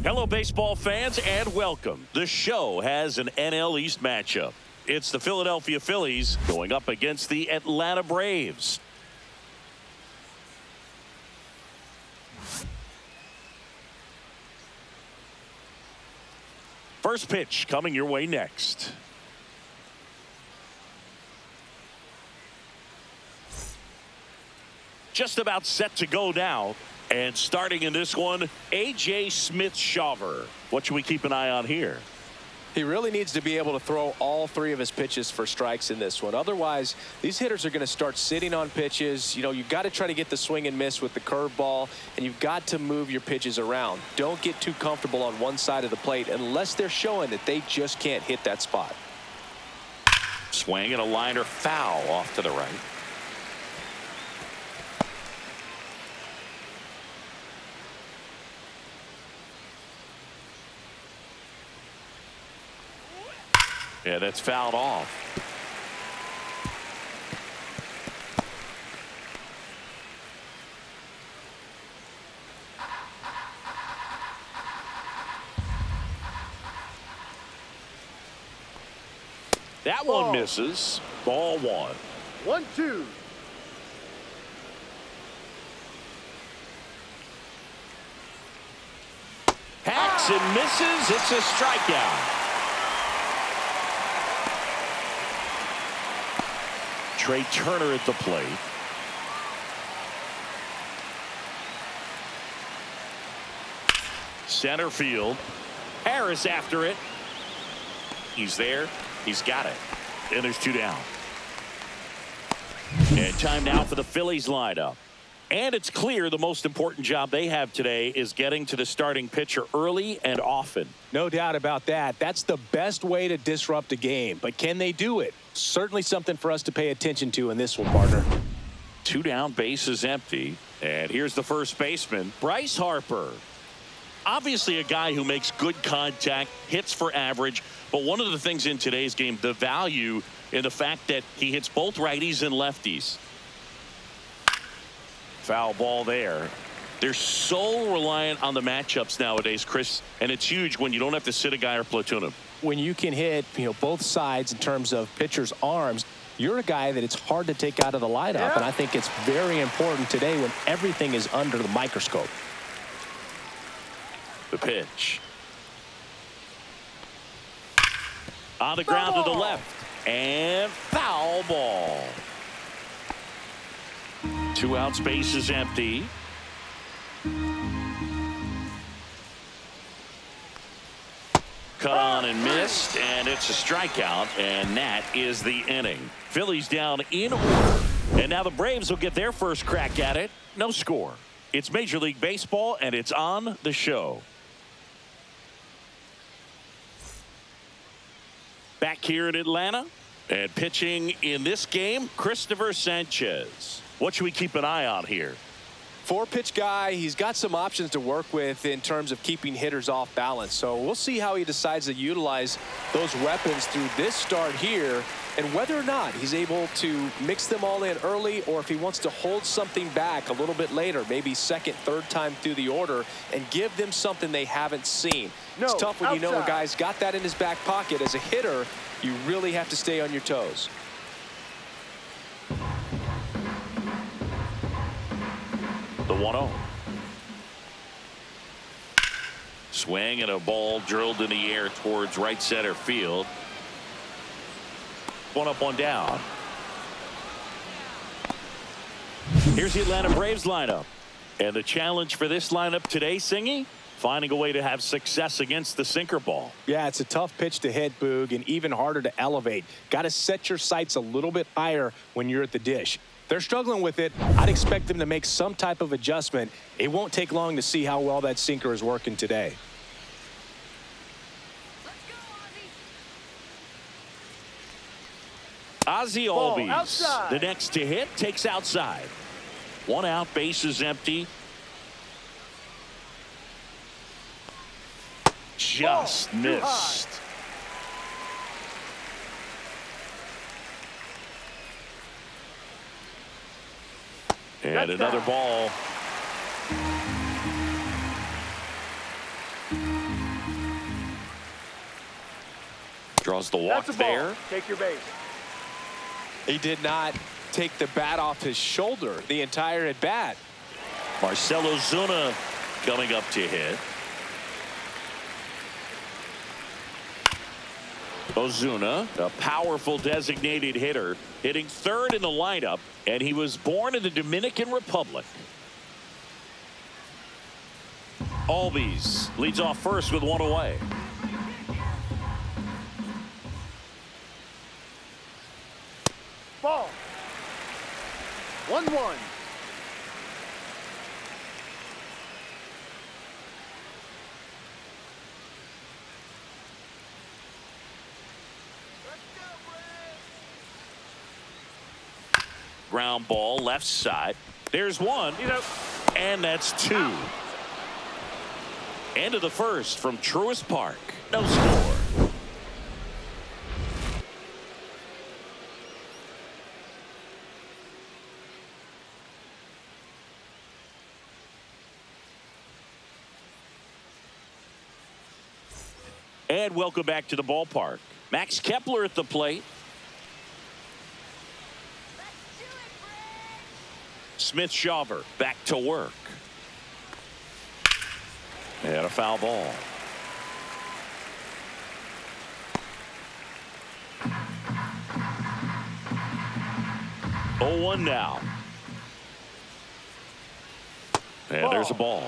Hello, baseball fans, and welcome. The show has an NL East matchup. It's the Philadelphia Phillies going up against the Atlanta Braves. First pitch coming your way next. Just about set to go now. And starting in this one, A.J. Smith-Shawver. What should we keep an eye on here? He really needs to be able to throw all three of his pitches for strikes in this one. Otherwise, these hitters are going to start sitting on pitches. You know, you've got to try to get the swing and miss with the curveball, and you've got to move your pitches around. Don't get too comfortable on one side of the plate unless they're showing that they just can't hit that spot. Swing and a liner foul off to the right. Yeah, that's fouled off. That one misses. Ball one. 1-2. Hacks and misses. It's a strikeout. Trey Turner at the plate. Center field. Harris after it. He's there. He's got it. And there's two down. And time now for the Phillies lineup. And it's clear the most important job they have today is getting to the starting pitcher early and often. No doubt about that. That's the best way to disrupt a game. But can they do it? Certainly something for us to pay attention to in this one, partner. Two down, base is empty. And here's the first baseman, Bryce Harper. Obviously a guy who makes good contact, hits for average. But one of the things in today's game, the value in the fact that he hits both righties and lefties. Foul ball there. They're so reliant on the matchups nowadays, Chris, and it's huge when you don't have to sit a guy or platoon him. When you can hit, both sides in terms of pitchers' arms, you're a guy that it's hard to take out of the lineup, and I think it's very important today when everything is under the microscope. The pitch. On the ground to the left, and foul ball. 2 outs, base is empty. Cut on and missed, and it's a strikeout, and that is the inning. Phillies down in order, and now the Braves will get their first crack at it. No score. It's Major League Baseball, and it's on the show. Back here in Atlanta, and pitching in this game, Christopher Sanchez. What should we keep an eye on here? 4-pitch guy. He's got some options to work with in terms of keeping hitters off balance. So we'll see how he decides to utilize those weapons through this start here, and whether or not he's able to mix them all in early, or if he wants to hold something back a little bit later, maybe second, third time through the order, and give them something they haven't seen. It's tough when you know a guy's got that in his back pocket. As a hitter, you really have to stay on your toes. The 1-0. Swing and a ball drilled in the air towards right center field. One up, one down. Here's the Atlanta Braves lineup. And the challenge for this lineup today, Singy, finding a way to have success against the sinker ball. Yeah, it's a tough pitch to hit, Boog, and even harder to elevate. Got to set your sights a little bit higher when you're at the dish. They're struggling with it. I'd expect them to make some type of adjustment. It won't take long to see how well that sinker is working today. Ozzie Albies, the next to hit, takes outside. 1 out, base is empty. Just missed. And another ball. Draws the walk there. Take your base. He did not take the bat off his shoulder the entire at bat. Marcell Ozuna coming up to hit. Ozuna, a powerful designated hitter, hitting third in the lineup, and he was born in the Dominican Republic. Albies leads off first with one away. Ball. 1-1. Ground ball left side. There's one. And that's two. End of the first from Truist Park. No score. And welcome back to the ballpark. Max Kepler at the plate. Smith-Shawver back to work. And a foul ball. Oh, 1 now. And there's a ball.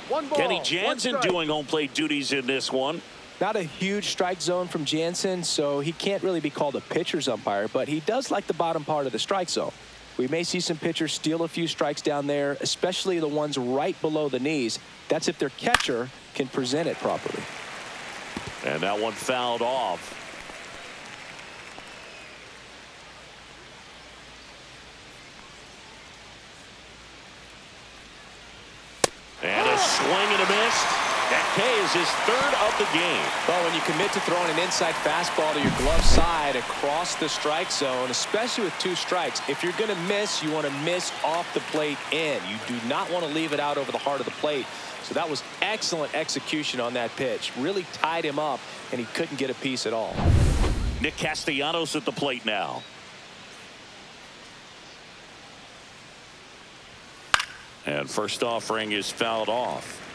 One ball. Kenny Jansen doing home plate duties in this one. Not a huge strike zone from Jansen, so he can't really be called a pitcher's umpire, but he does like the bottom part of the strike zone. We may see some pitchers steal a few strikes down there, especially the ones right below the knees. That's if their catcher can present it properly. And that one fouled off. And a swing and a miss. That K is his third of the game. Well, when you commit to throwing an inside fastball to your glove side across the strike zone, especially with 2 strikes, if you're going to miss, you want to miss off the plate in. You do not want to leave it out over the heart of the plate. So that was excellent execution on that pitch. Really tied him up, and he couldn't get a piece at all. Nick Castellanos at the plate now. And first offering is fouled off.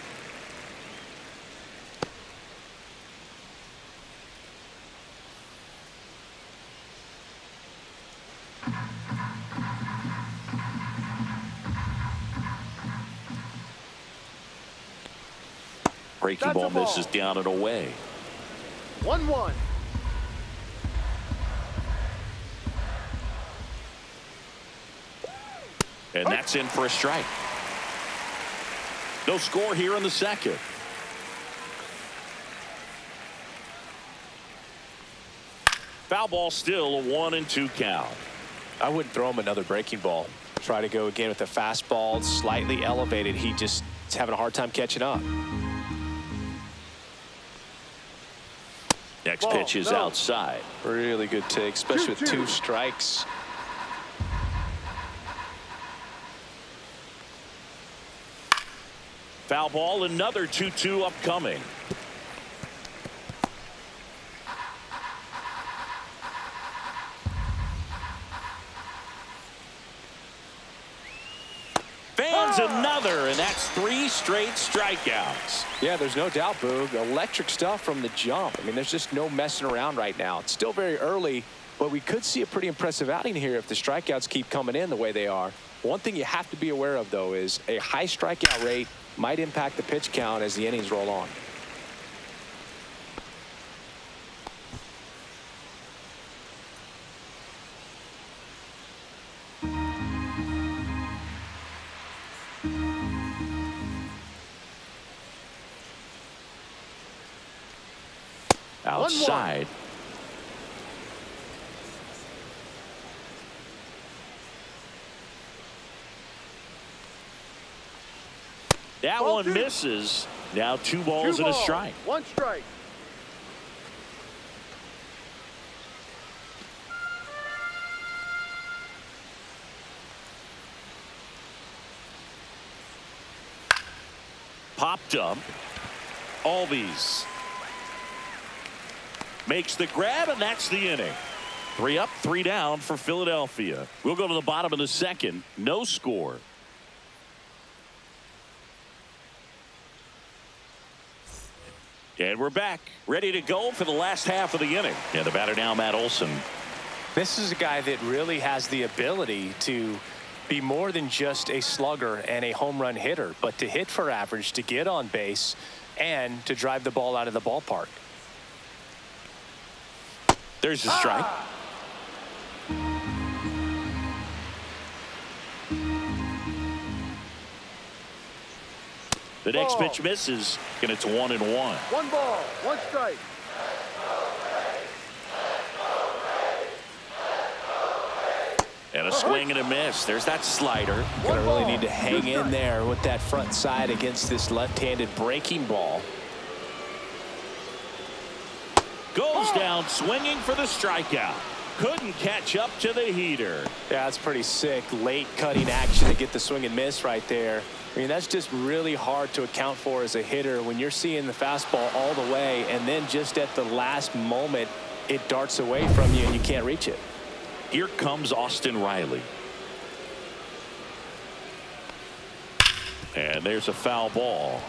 Breaking ball misses down and away. 1-1. And that's in for a strike. No score here in the second. Foul ball, still a 1-2 count. I wouldn't throw him another breaking ball. Try to go again with a fastball slightly elevated. He just is having a hard time catching up. Next pitch is outside. Really good take, especially with 2 strikes. Foul ball, another 2-2 upcoming. Fans another, and that's 3 straight strikeouts. Yeah, there's no doubt, Boog. Electric stuff from the jump. I mean, there's just no messing around right now. It's still very early, but we could see a pretty impressive outing here if the strikeouts keep coming in the way they are. One thing you have to be aware of, though, is a high strikeout rate might impact the pitch count as the innings roll on. Outside. That one misses. Now 2 balls and a strike. 1 strike. Popped up. Albies. makes the grab, and that's the inning. 3 up, 3 down for Philadelphia. We'll go to the bottom of the second. No score. And we're back, ready to go for the last half of the inning. And the batter now, Matt Olson. This is a guy that really has the ability to be more than just a slugger and a home run hitter, but to hit for average, to get on base, and to drive the ball out of the ballpark. There's the strike. The next pitch misses, and it's 1-1. 1 ball, 1 strike. And a swing and a miss. There's that slider. Gonna really need to hang in there with that front side against this left-handed breaking ball. Goes down swinging for the strikeout. Couldn't catch up to the heater. Yeah, that's pretty sick. Late cutting action to get the swing and miss right there. I mean, that's just really hard to account for as a hitter when you're seeing the fastball all the way, and then just at the last moment, it darts away from you and you can't reach it. Here comes Austin Riley. And there's a foul ball.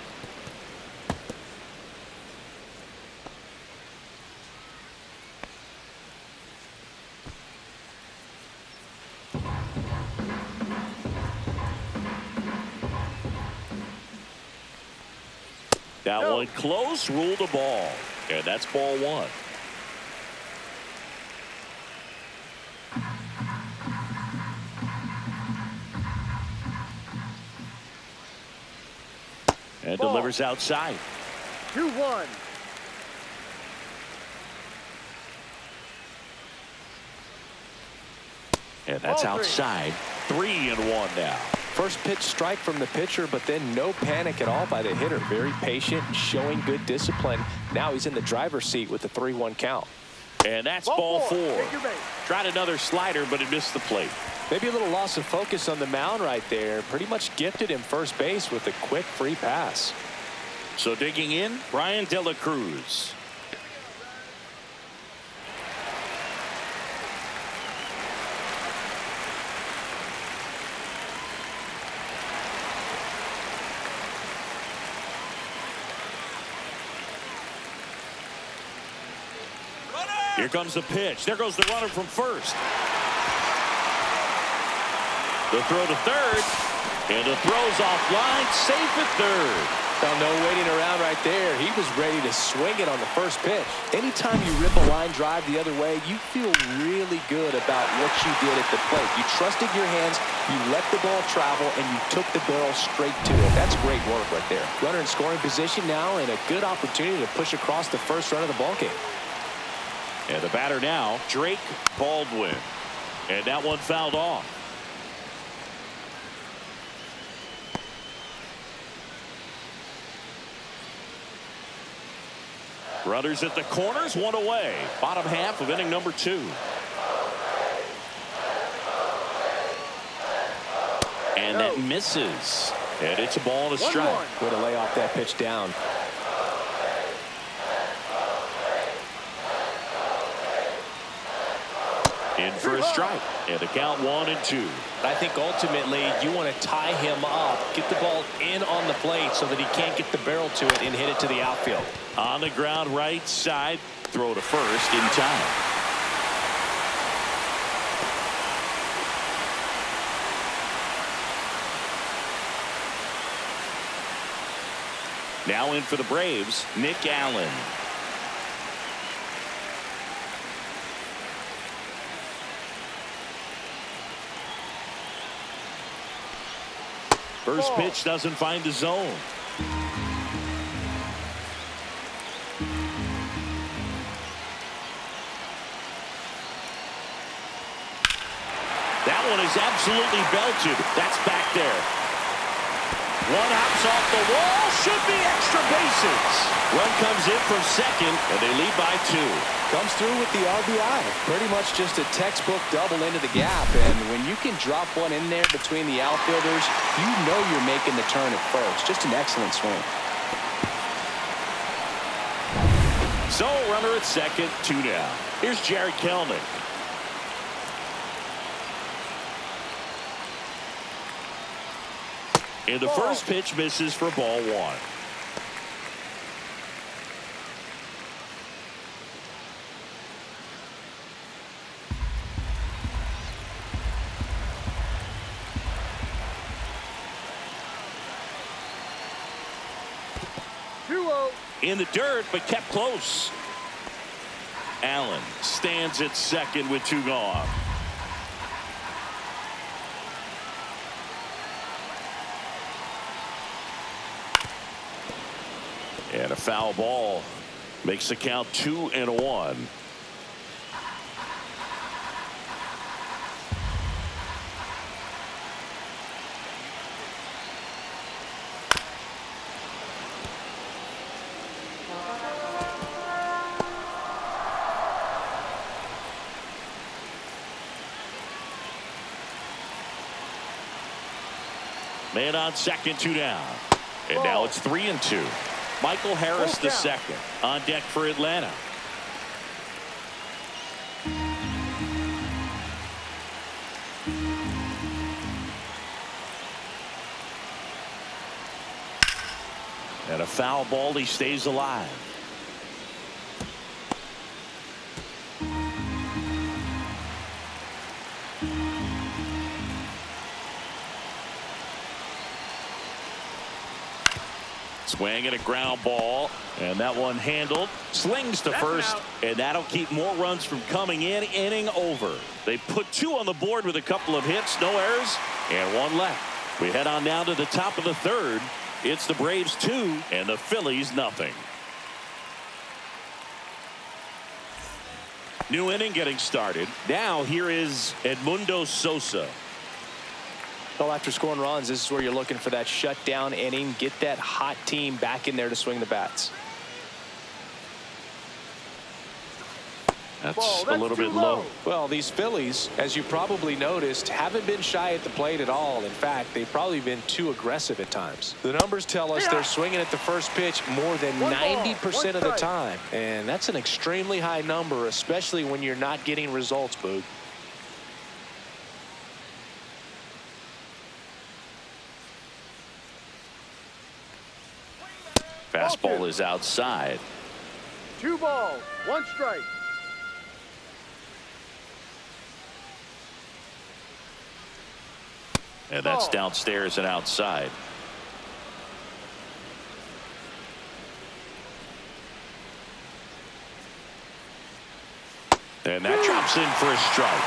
That one close, ruled a ball. And that's ball 1. And delivers outside. 2-1. And that's outside. 3-1 now. First pitch strike from the pitcher, but then no panic at all by the hitter. Very patient, showing good discipline. Now he's in the driver's seat with the 3-1 count. And that's ball 4. Tried another slider, but it missed the plate. Maybe a little loss of focus on the mound right there. Pretty much gifted him first base with a quick free pass. So digging in, Brian De La Cruz. Here comes the pitch. There goes the runner from first. The throw to third. And the throw's offline. Safe at third. Well, no waiting around right there. He was ready to swing it on the first pitch. Anytime you rip a line drive the other way, you feel really good about what you did at the plate. You trusted your hands, you let the ball travel, and you took the barrel straight to it. That's great work right there. Runner in scoring position now, and a good opportunity to push across the first run of the ball game. And the batter now, Drake Baldwin. And that one fouled off. Runners at the corners, 1 away. Bottom half of inning number 2. And that misses. And it's a ball and a strike. Way to lay off that pitch down. In for a strike. And the count 1-2. I think ultimately you want to tie him up, get the ball in on the plate so that he can't get the barrel to it and hit it to the outfield. On the ground right side. Throw to first in time. Now in for the Braves, Nick Allen. First pitch doesn't find the zone. That one is absolutely belted. That's back there. One hops off the wall. Should be extra bases. Run comes in from second, and they lead by 2. Comes through with the RBI. Pretty much just a textbook double into the gap. And when you can drop one in there between the outfielders, you know you're making the turn at first. Just an excellent swing. So runner Runner at second, 2 down. Here's Jared Kelnick. And the first pitch misses for ball 1. In the dirt, but kept close. Allen stands at second with 2 gone. And a foul ball makes the count 2-1. Man on second, 2 down. And now it's 3-2. Michael Harris the second on deck for Atlanta. And a foul ball. He stays alive. Swing and a ground ball, and that one handled. Slings to first, and that'll keep more runs from coming in. Inning over. They put 2 on the board with a couple of hits, no errors, and 1 left. We head on down to the top of the 3rd. It's the Braves 2 and the Phillies nothing. New inning getting started. Now here is Edmundo Sosa. Well, after scoring runs, this is where you're looking for that shutdown inning. Get that hot team back in there to swing the bats. That's a little bit low. Well, these Phillies, as you probably noticed, haven't been shy at the plate at all. In fact, they've probably been too aggressive at times. The numbers tell us they're swinging at the first pitch more than 90% of the time. And that's an extremely high number, especially when you're not getting results, Boog. Fastball is outside. 2 balls, 1 strike. And that's downstairs and outside. And that drops in for a strike.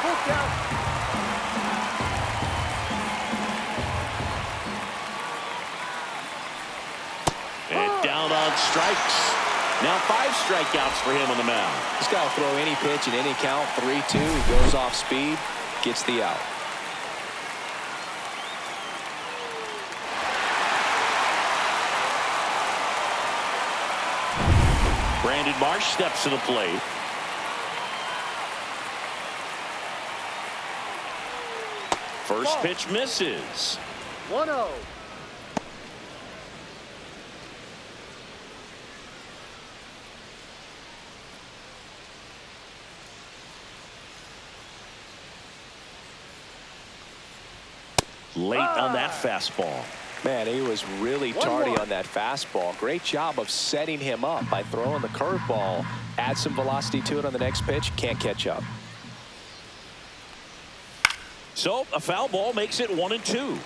Full count. And down on strikes. Now 5 strikeouts for him on the mound. This guy will throw any pitch in any count. 3-2. He goes off speed, gets the out. Brandon Marsh steps to the plate. First pitch misses. 1-0. Late on that fastball. Man, he was really tardy on that fastball. Great job of setting him up by throwing the curveball. Add some velocity to it on the next pitch. Can't catch up. So a foul ball makes it 1-2.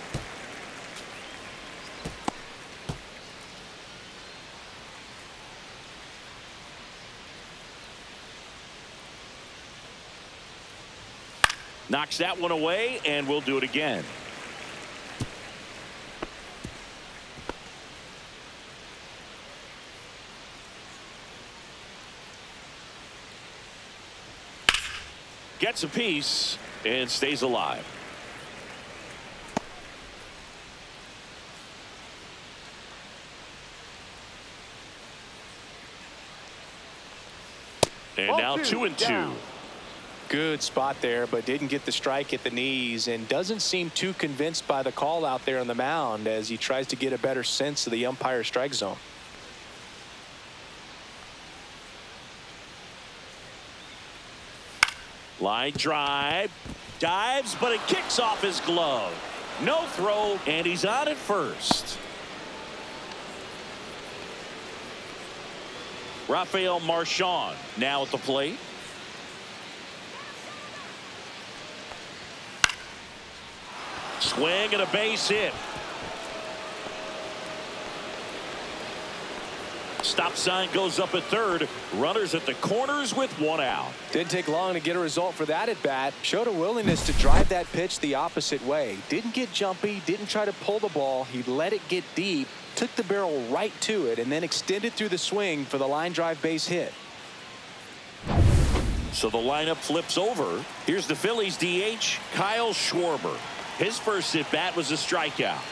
Knocks that one away, and we'll do it again. Gets a piece and stays alive. And now 2-2. Good spot there, but didn't get the strike at the knees and doesn't seem too convinced by the call out there on the mound as he tries to get a better sense of the umpire's strike zone. Line drive. Dives, but it kicks off his glove. No throw, and he's on at first. Rafael Marchand now at the plate. Swing and a base hit. Stop sign goes up at third. Runners at the corners with one out. Didn't take long to get a result for that at bat. Showed a willingness to drive that pitch the opposite way. Didn't get jumpy, didn't try to pull the ball. He let it get deep, took the barrel right to it, and then extended through the swing for the line drive base hit. So the lineup flips over. Here's the Phillies DH, Kyle Schwarber. His first at bat was a strikeout.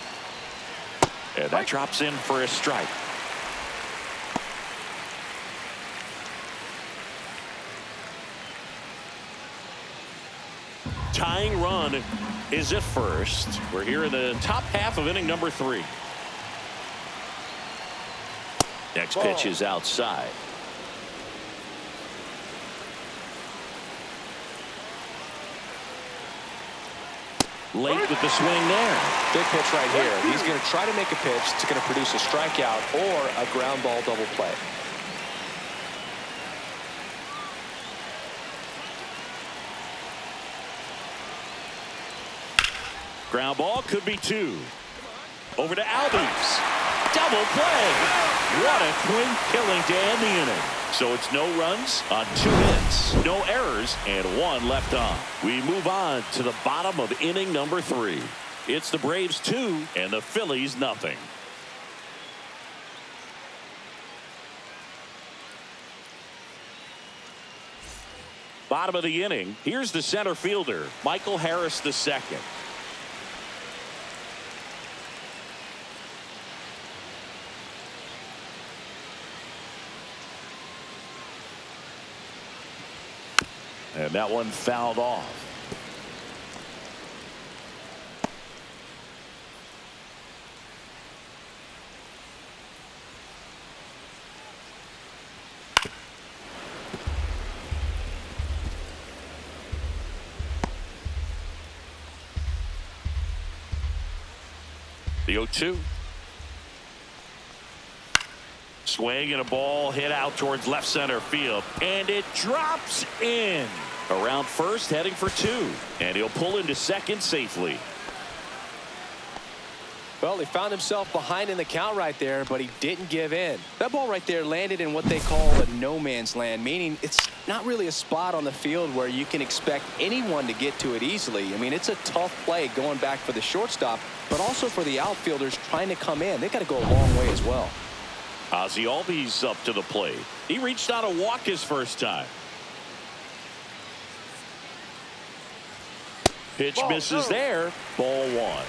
And that drops in for a strike. Tying run is at first. We're here in the top half of inning number 3. Next pitch is outside. Late with the swing there. Big pitch right here. He's going to try to make a pitch that's going to produce a strikeout or a ground ball double play. Ground ball could be 2. Over to Albies. Double play. What a clean killing to end the inning. So it's no runs on 2 hits, no errors, and 1 left on. We move on to the bottom of inning number 3. It's the Braves 2 and the Phillies nothing. Bottom of the inning. Here's the center fielder, Michael Harris II. And that one fouled off. The 0-2. Swing and a ball hit out towards left center field. And it drops in. Around first, heading for 2. And he'll pull into second safely. Well, he found himself behind in the count right there, but he didn't give in. That ball right there landed in what they call a no man's land, meaning it's not really a spot on the field where you can expect anyone to get to it easily. I mean, it's a tough play going back for the shortstop, but also for the outfielders trying to come in. They got to go a long way as well. Ozzie Albies up to the plate. He reached out a walk his first time. Pitch misses there. Ball 1.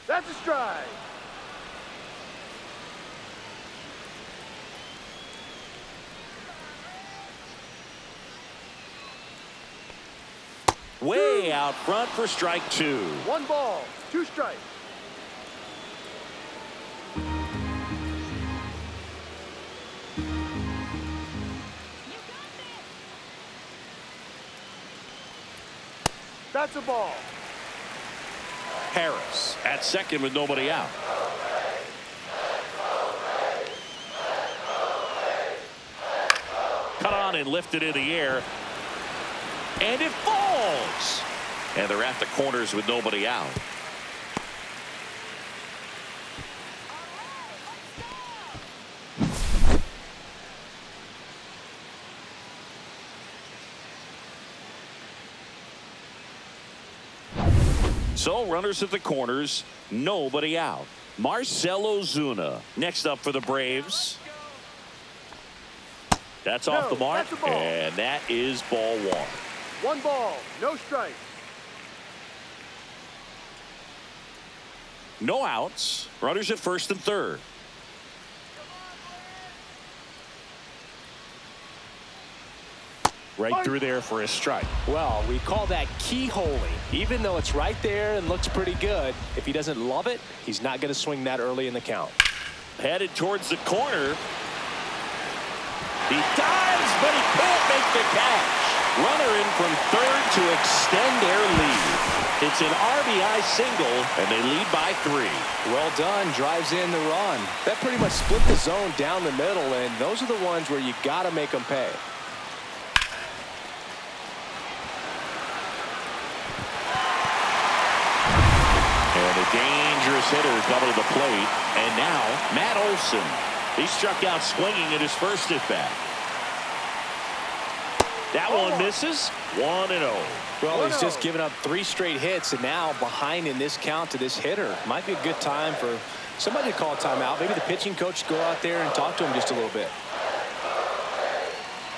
That's a strike. Way out front for strike 2. 1 ball, 2 strikes. That's a ball. Harris at second with nobody out. Cut on and lifted in the air. And it falls. And they're at the corners with nobody out. So runners at the corners, nobody out. Marcell Ozuna next up for the Braves. That's off the mark, and that is ball 1. 1 ball, no strikes. No outs. Runners at first and third. Right through there for a strike. Well, we call that keyholing. Even though it's right there and looks pretty good, if he doesn't love it, he's not going to swing that early in the count. Headed towards the corner. He dives, but he can't make the catch. Runner in from third to extend their lead. It's an RBI single, and they lead by 3. Well done. Drives in the run. That pretty much split the zone down the middle, and those are the ones where you got to make them pay. And a dangerous hitter coming to the plate. And now, Matt Olson. He struck out swinging at his first at-bat. That one misses. 1-0. Well, he's just given up 3 straight hits, and now behind in this count to this hitter. Might be a good time for somebody to call a timeout. Maybe the pitching coach go out there and talk to him just a little bit.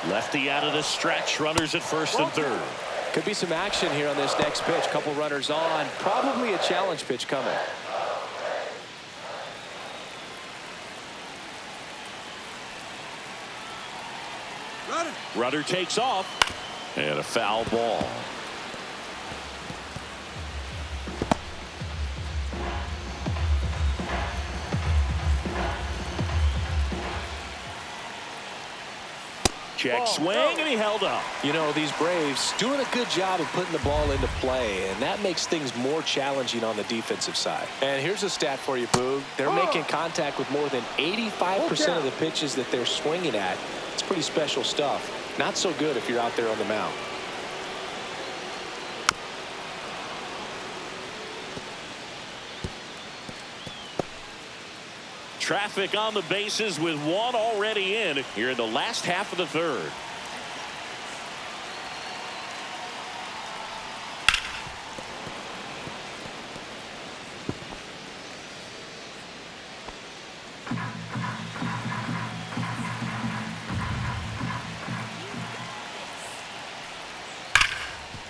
Lefty out of the stretch. Runners at first and third. Could be some action here on this next pitch. Couple runners on. Probably a challenge pitch coming. Runner takes off. And a foul ball. Check swing, and he held up. You know, these Braves doing a good job of putting the ball into play, and that makes things more challenging on the defensive side. And here's a stat for you, Boog. They're making contact with more than 85% of the pitches that they're swinging at. It's pretty special stuff. Not so good if you're out there on the mound. Traffic on the bases with one already in here in the last half of the third.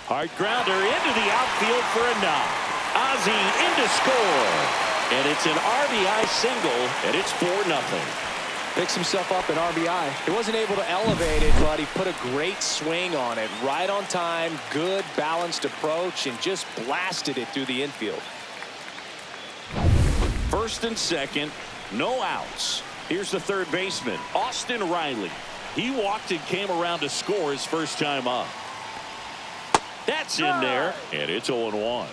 Hard grounder into the outfield for a knock. Ozzie in to score. And it's an RBI single, and it's 4-0. Picks himself up an RBI. He wasn't able to elevate it, but he put a great swing on it. Right on time, good balanced approach, and just blasted it through the infield. First and second, no outs. Here's the third baseman, Austin Riley. He walked and came around to score his first time up. That's in there, and it's 0-1.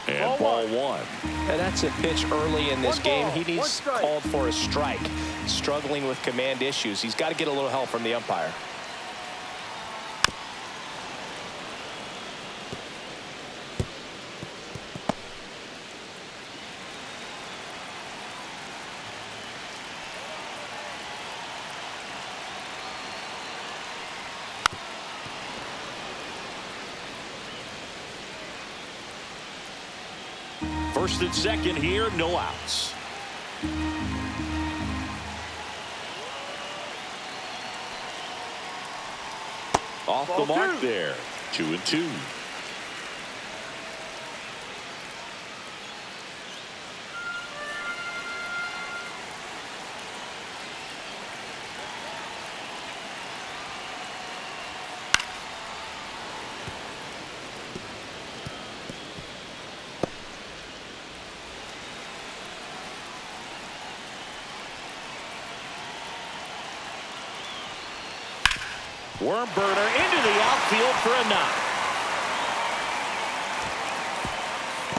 And ball 1. And that's a pitch early in this game. He needs called for a strike. Struggling with command issues. He's got to get a little help from the umpire. First and second here, no outs. Off the mark there. 2-2. Worm burner into the outfield for a knock.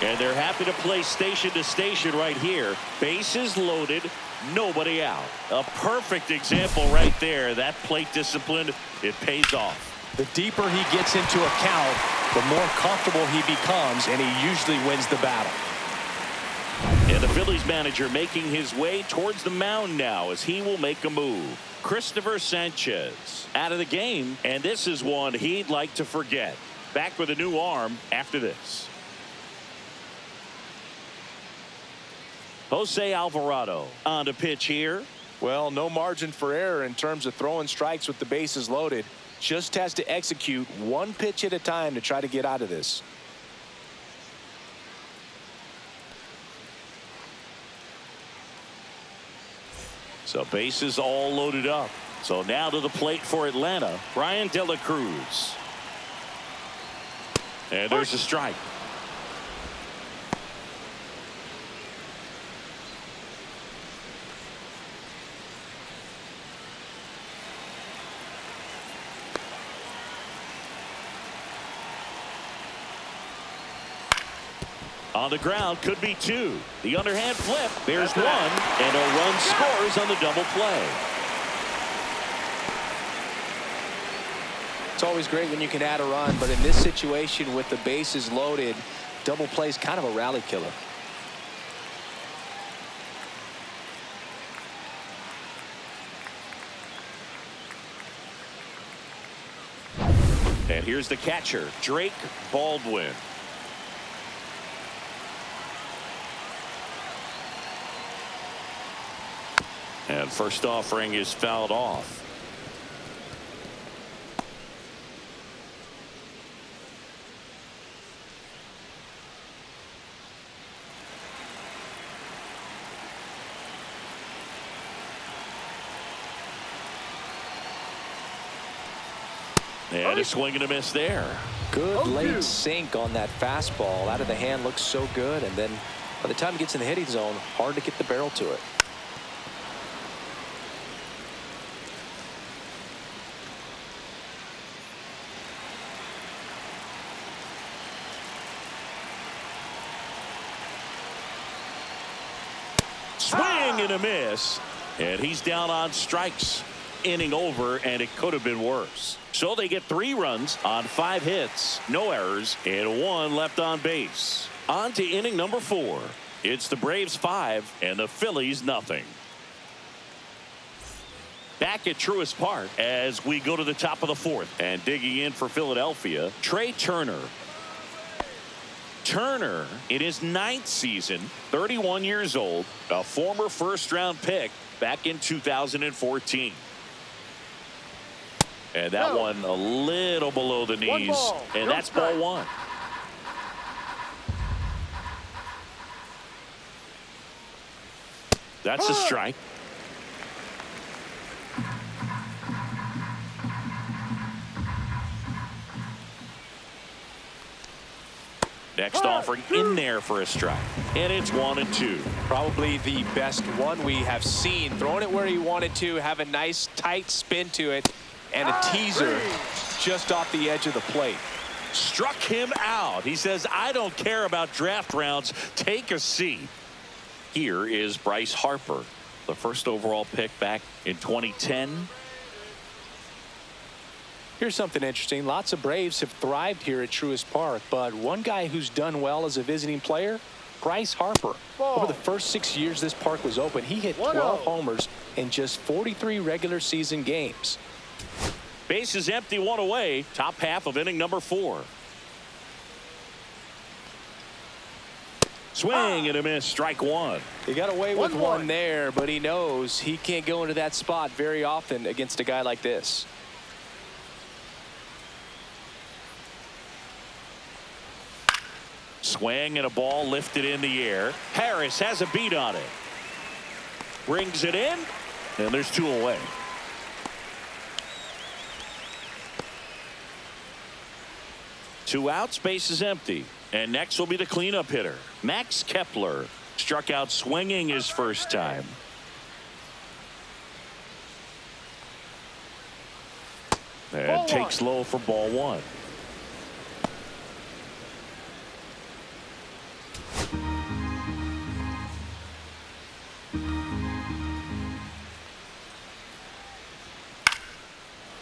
And they're happy to play station to station right here. Bases loaded, nobody out. A perfect example right there. That plate discipline, it pays off. The deeper he gets into a count, the more comfortable he becomes, and he usually wins the battle. And the Phillies manager making his way towards the mound now as he will make a move. Christopher Sanchez out of the game, and this is one he'd like to forget. Back with a new arm after this. Jose Alvarado on to pitch here. Well, no margin for error in terms of throwing strikes with the bases loaded. just has to execute one pitch at a time to try to get out of this. So bases all loaded up. So now to the plate for Atlanta, Brian De La Cruz. And there's a strike. On the ground, could be two. The underhand flip. There's one, and a run scores on the double play. It's always great when you can add a run, but in this situation with the bases loaded, double play is kind of a rally killer. And here's the catcher, Drake Baldwin. And first offering is fouled off. And a swing and a miss there. Good late sink on that fastball. Out of the hand, looks so good. And then by the time it gets in the hitting zone, hard to get the barrel to it. Swing and a miss. And he's down on strikes. Inning over, and it could have been worse. So they get 3 runs on 5 hits, no errors, and 1 left on base. On to inning number 4. It's the Braves 5 and the Phillies nothing. Back at Truist Park as we go to the top of the 4th, and digging in for Philadelphia, Trey Turner. Turner in his 9th season, 31 years old, a former first-round pick back in 2014. And that one a little below the knees, and that's ball 1. That's a strike. Next offering in there for a strike. And it's 1-2. Probably the best one we have seen. Throwing it where he wanted to, have a nice tight spin to it, and a teaser just off the edge of the plate. Struck him out. He says, I don't care about draft rounds. Take a seat. Here is Bryce Harper, the first overall pick back in 2010. Here's something interesting. Lots of Braves have thrived here at Truist Park, but one guy who's done well as a visiting player, Bryce Harper. Over the first 6 years this park was open, he hit 12 homers in just 43 regular season games. Bases empty, 1 away. Top half of inning number 4. Swing and a miss, strike 1. He got away with one there, but he knows he can't go into that spot very often against a guy like this. Swing and a ball lifted in the air. Harris has a beat on it. Brings it in, and there's 2 away. Two outs, base is empty. And next will be the cleanup hitter. Max Kepler struck out swinging his first time. And takes low for ball 1.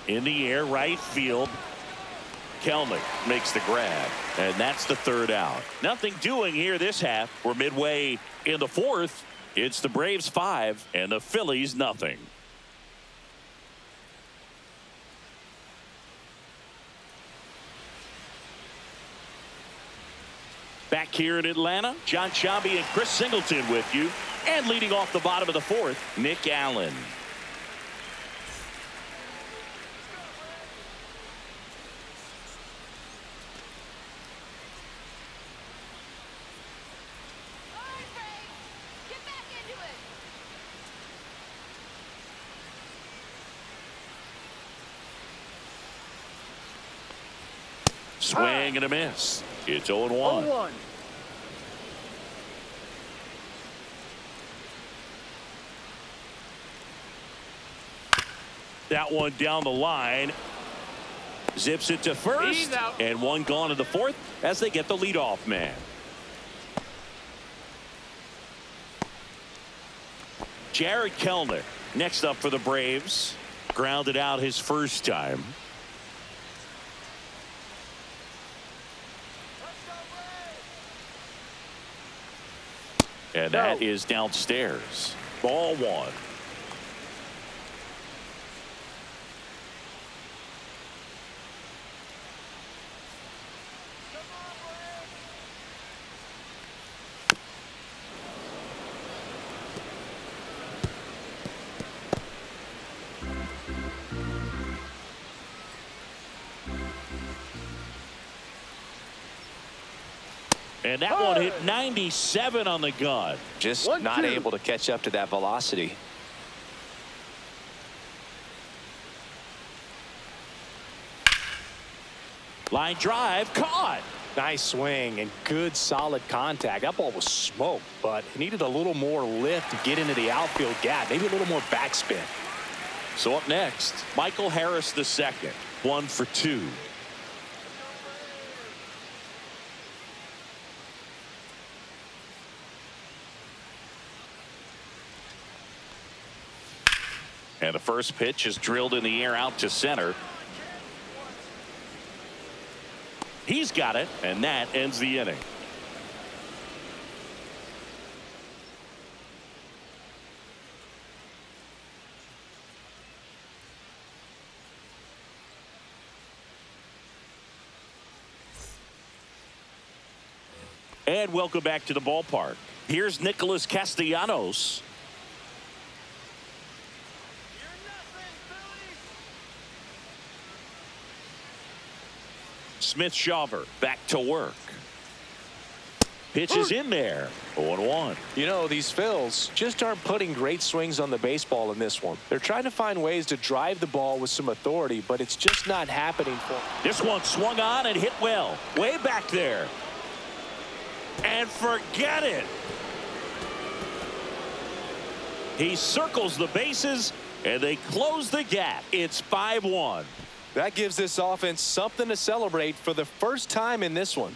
In the air, right field. Kelnick makes the grab, and that's the 3rd out. Nothing doing here this half. We're midway in the 4th. It's the Braves 5 and the Phillies nothing. Back here in Atlanta, John Sciambi and Chris Singleton with you, and leading off the bottom of the 4th, Nick Allen. Swing and a miss. It's 0-1. 0-1. That one down the line. Zips it to first. He's out. And one gone to the fourth as they get the leadoff man. Jared Kelenic next up for the Braves. Grounded out his first time. And that is downstairs. Ball one. And that one hit 97 on the gun. Just 1-2. not able to catch up to that velocity. Line drive caught. Nice swing and good solid contact. That ball was smoked, but it needed a little more lift to get into the outfield gap. Maybe a little more backspin. So up next, Michael Harris II. 1 for 2. And the first pitch is drilled in the air out to center. He's got it, and that ends the inning. And welcome back to the ballpark. Here's Nicholas Castellanos. Smith-Shawver back to work. Pitch is in there. 0-1. You know, these Phils just aren't putting great swings on the baseball in this one. They're trying to find ways to drive the ball with some authority, but it's just not happening for them. This one swung on and hit well. Way back there. And forget it. He circles the bases, and they close the gap. It's 5-1. That gives this offense something to celebrate for the first time in this one.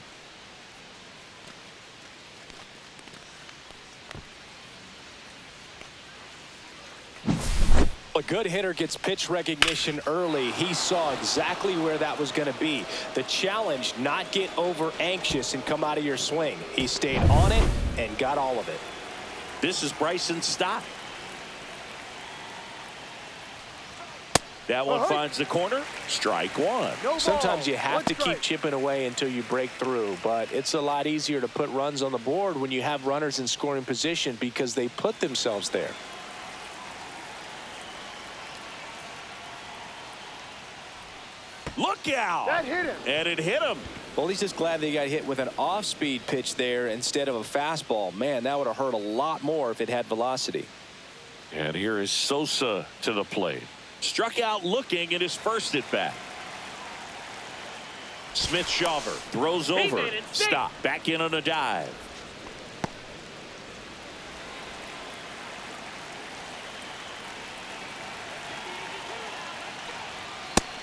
A good hitter gets pitch recognition early. He saw exactly where that was going to be. The challenge, not get over anxious and come out of your swing. He stayed on it and got all of it. This is Bryson Stott. That one finds the corner. Strike one. No Sometimes ball. you have One to strike. keep chipping away until you break through, but it's a lot easier to put runs on the board when you have runners in scoring position because they put themselves there. Look out. That hit him. And it hit him. Well, he's just glad they got hit with an off-speed pitch there instead of a fastball. Man, that would have hurt a lot more if it had velocity. And here is Sosa to the plate. Struck out looking at his first at bat. Smith-Shawver throws over. made it. Stop. Back in on a dive.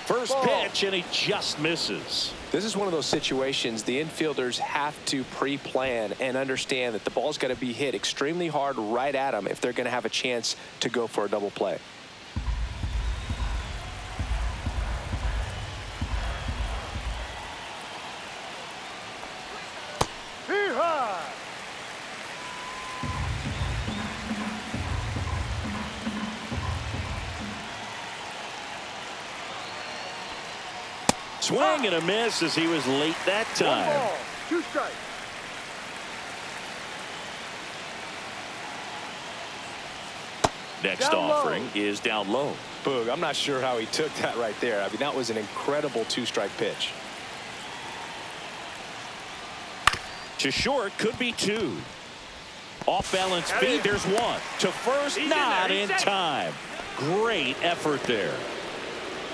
First Ball. pitch, and he just misses. This is one of those situations the infielders have to pre-plan and understand that the ball's got to be hit extremely hard right at them if they're going to have a chance to go for a double play. Hee-haw. Swing and a miss as he was late that 1 time. ball. 2 strikes. Next Down low. offering is down low. Boog, I'm not sure how he took that right there. I mean, that was an incredible two-strike pitch. To short, could be 2. Off balance Got feed, it. there's 1. To first, He's in not there. in He's safe. time. Great effort there.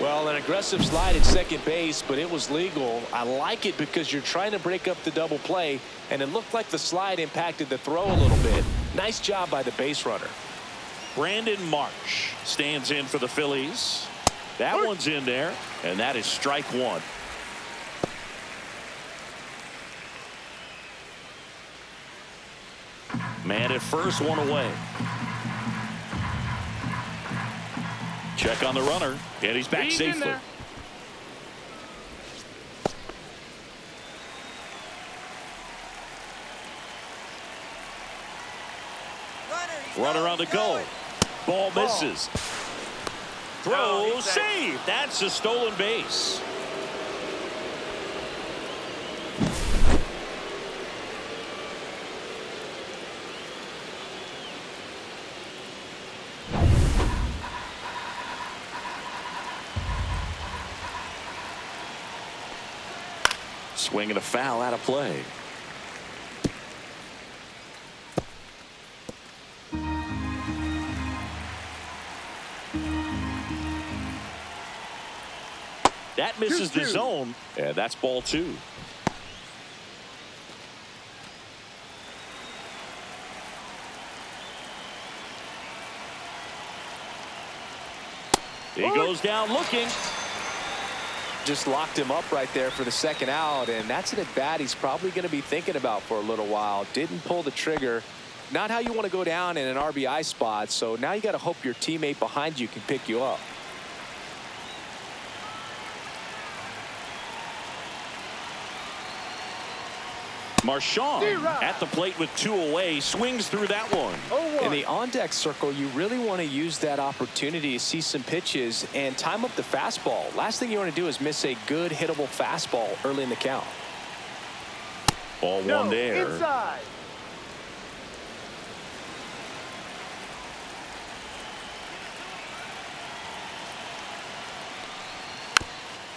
Well, an aggressive slide at second base, but it was legal. I like it because you're trying to break up the double play, and it looked like the slide impacted the throw a little bit. Nice job by the base runner. Brandon Marsh stands in for the Phillies. That one's in there, and that is strike one. Man at first, one away. Check on the runner, and he's back safely. Runner on the go. Ball misses. Throw, save. That's a stolen base. Swing and a foul out of play. That misses the zone, and that's ball two. He goes down looking. Just locked him up right there for the second out, and that's an at-bat he's probably going to be thinking about for a little while. Didn't pull the trigger. Not how you want to go down in an RBI spot, so now you got to hope your teammate behind you can pick you up. Marchand at the plate with two away, swings through that one. In the on-deck circle, you really want to use that opportunity to see some pitches and time up the fastball. Last thing you want to do is miss a good hittable fastball early in the count. Ball one there. Inside.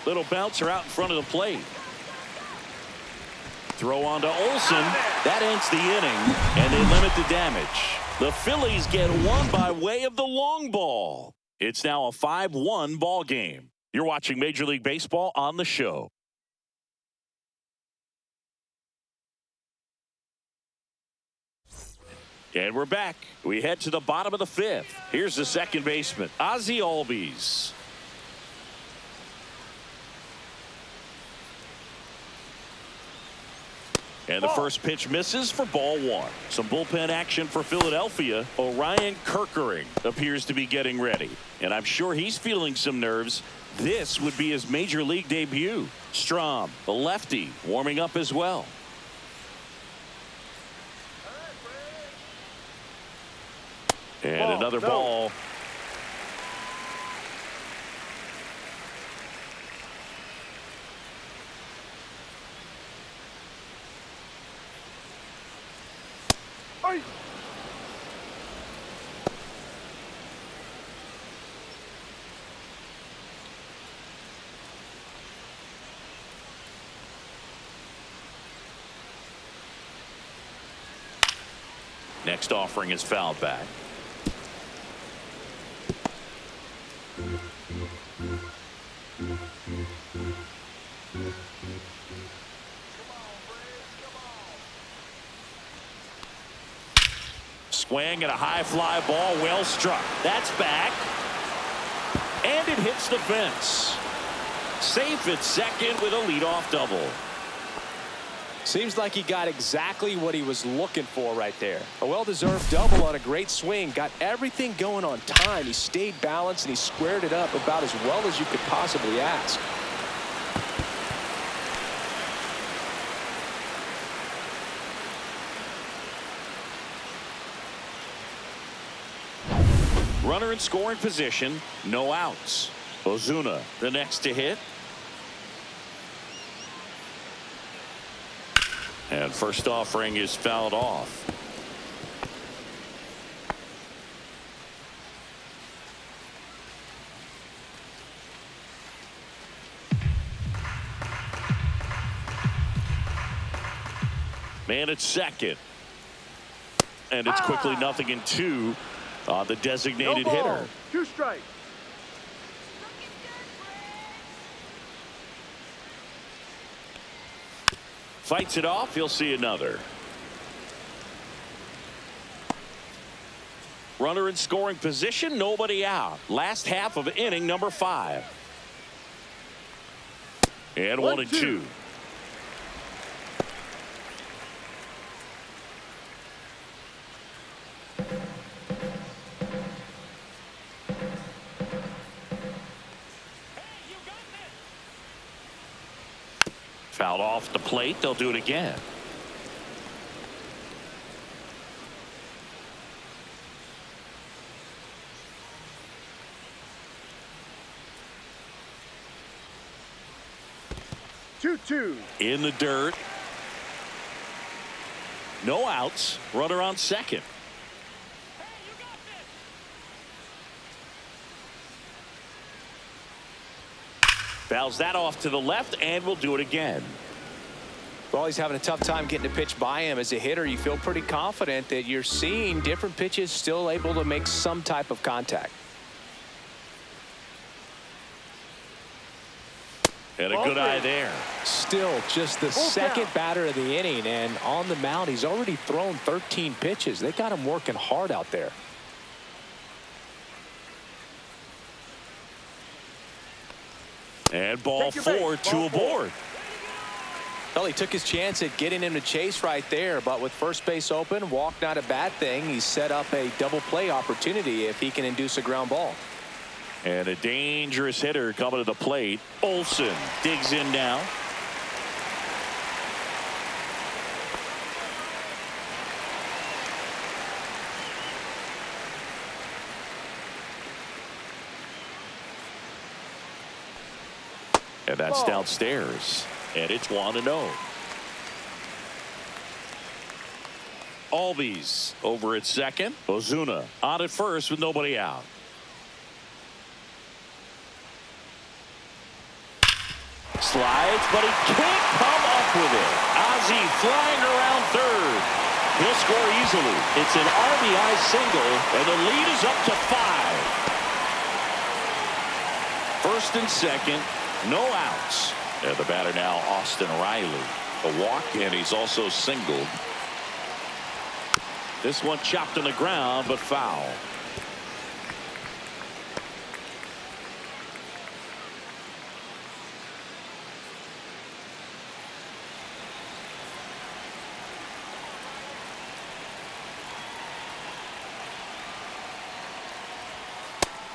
Little bouncer out in front of the plate. Throw on to Olsen. That ends the inning, and they limit the damage. The Phillies get one by way of the long ball. It's now a 5-1 ball game. You're watching Major League Baseball on the show. And we're back. We head to the bottom of the fifth. Here's the second baseman, Ozzie Albies. And the first pitch misses for ball one. Some bullpen action for Philadelphia. Orion Kerkering appears to be getting ready. And I'm sure he's feeling some nerves. This would be his major league debut. Strom, the lefty, warming up as well. And another ball. Next offering is fouled back. Swing and a high fly ball, well struck. That's back. And it hits the fence. Safe at second with a leadoff double. Seems like he got exactly what he was looking for right there. A well-deserved double on a great swing. Got everything going on time. He stayed balanced and he squared it up about as well as you could possibly ask. Runner in scoring position, no outs. Ozuna the next to hit. And first offering is fouled off. Man at second. And it's quickly 0-2 on the designated hitter. 2 strikes. Fights it off. He'll see another. Runner in scoring position. Nobody out. Last half of inning number 5. And 1-2. Fouled off the plate. They'll do it again. In the dirt. No outs. Runner on second. Fouls that off to the left, and we'll do it again. Well, he's having a tough time getting a pitch by him. As a hitter, you feel pretty confident that you're seeing different pitches still able to make some type of contact. And a good eye there. Still just the second batter of the inning, and on the mound, he's already thrown 13 pitches. They got him working hard out there. And ball 4, 2 aboard. Well, he took his chance at getting him to chase right there, but with first base open, walk not a bad thing. He set up a double play opportunity if he can induce a ground ball. And a dangerous hitter coming to the plate. Olsen digs in now. And that's downstairs. And it's 1-0. Albies over at second. Ozuna on at first with nobody out. Slides, but he can't come up with it. Ozzy flying around third. He'll score easily. It's an RBI single, and the lead is up to 5. First and second, no outs. And the batter now, Austin Riley. A walk, and he's also singled. This one chopped on the ground, but foul.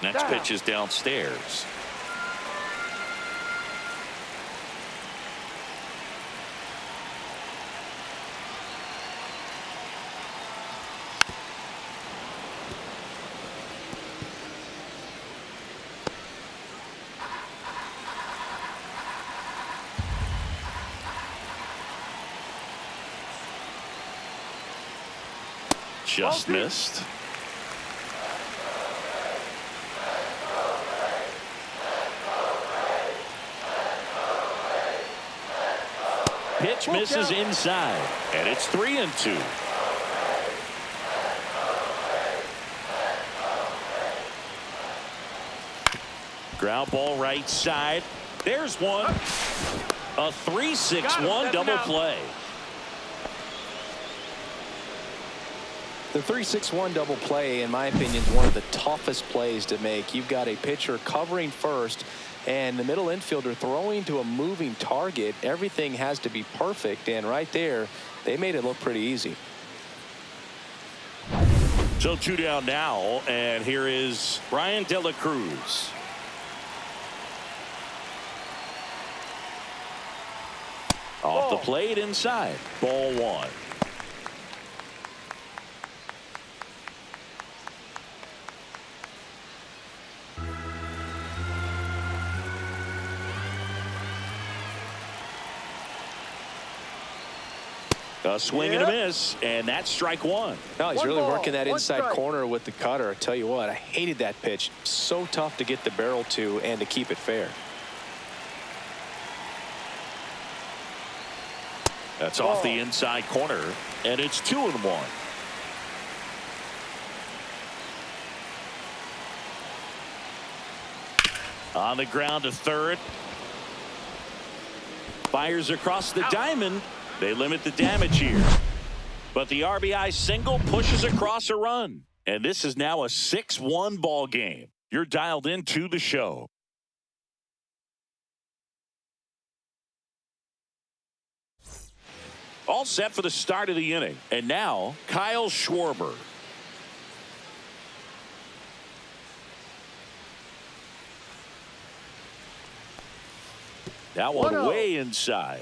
Next pitch is downstairs. Just missed. Pitch misses inside, and it's 3-2. Ground ball right side. There's one. A 3-6-1 double play. The 3-6-1 double play, in my opinion, is one of the toughest plays to make. You've got a pitcher covering first and the middle infielder throwing to a moving target. Everything has to be perfect, and right there, they made it look pretty easy. So 2 down now, and here is Brian De La Cruz. Off the plate inside. Ball 1. A swing and a miss, and that's strike 1. No, he's really working that inside corner with the cutter. I tell you what, I hated that pitch. So tough to get the barrel to and to keep it fair. That's off the inside corner, and it's 2-1. On the ground to third. Fires across the diamond. They limit the damage here. But the RBI single pushes across a run. And this is now a 6-1 ball game. You're dialed into the show. All set for the start of the inning. And now, Kyle Schwarber. That one 1-0. way inside.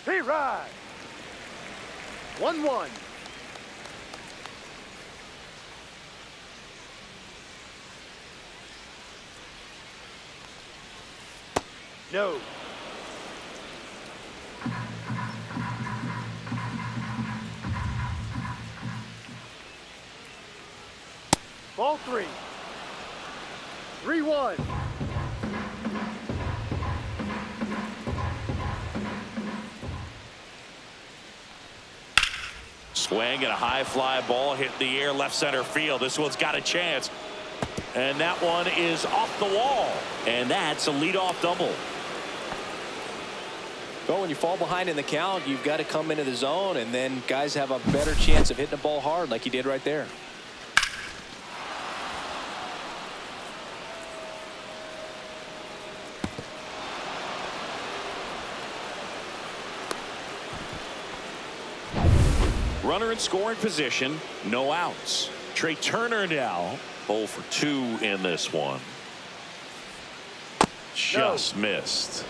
He ride. 1-1. No. Ball 3. 3-1. Swing and a high fly ball hit the air left center field. This one's got a chance. And that one is off the wall. And that's a leadoff double. Well, when you fall behind in the count, you've got to come into the zone, and then guys have a better chance of hitting the ball hard like he did right there. Runner in scoring position, no outs. Trey Turner now 0 for 2 in this one. Just missed.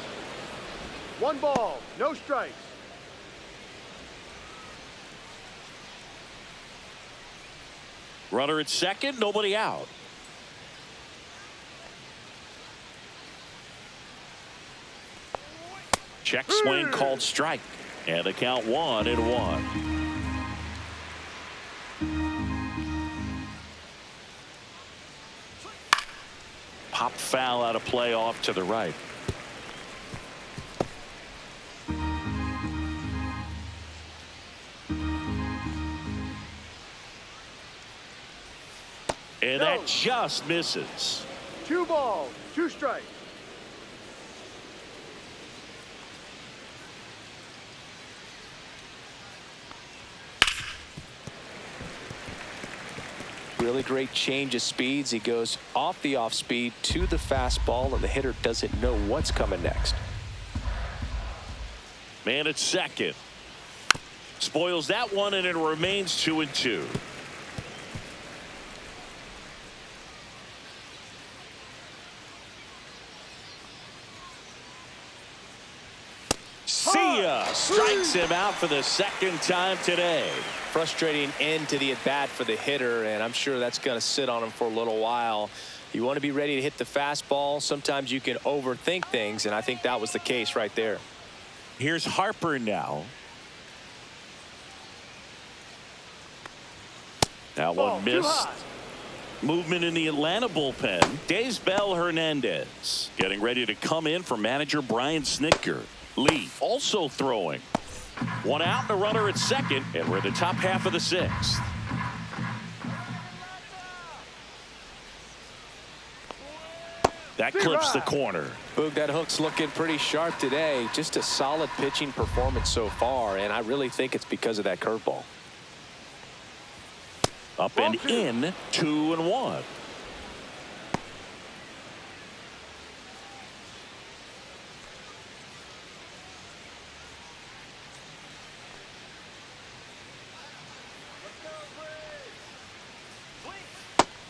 1 ball, no strikes. Runner at second, nobody out. Check swing called strike. And the count 1-1. Pop foul out of play off to the right. And that just misses. 2 balls, 2 strikes. Really great change of speeds. He goes off the off speed to the fastball, and the hitter doesn't know what's coming next. Man at second. Spoils that one, and it remains 2-2. See ya. Strikes him out for the second time today. Frustrating end to the at-bat for the hitter, and I'm sure that's going to sit on him for a little while. You want to be ready to hit the fastball. Sometimes you can overthink things, and I think that was the case right there. Here's Harper now. That Ball, one too missed. high. Movement in the Atlanta bullpen. Daysbel Hernandez getting ready to come in for manager Brian Snitker. Lee also throwing. 1 out and a runner at second, and we're in the top half of the 6th. That clips the corner. Boog, that hook's looking pretty sharp today. Just a solid pitching performance so far, and I really think it's because of that curveball. Up and in, 2-1.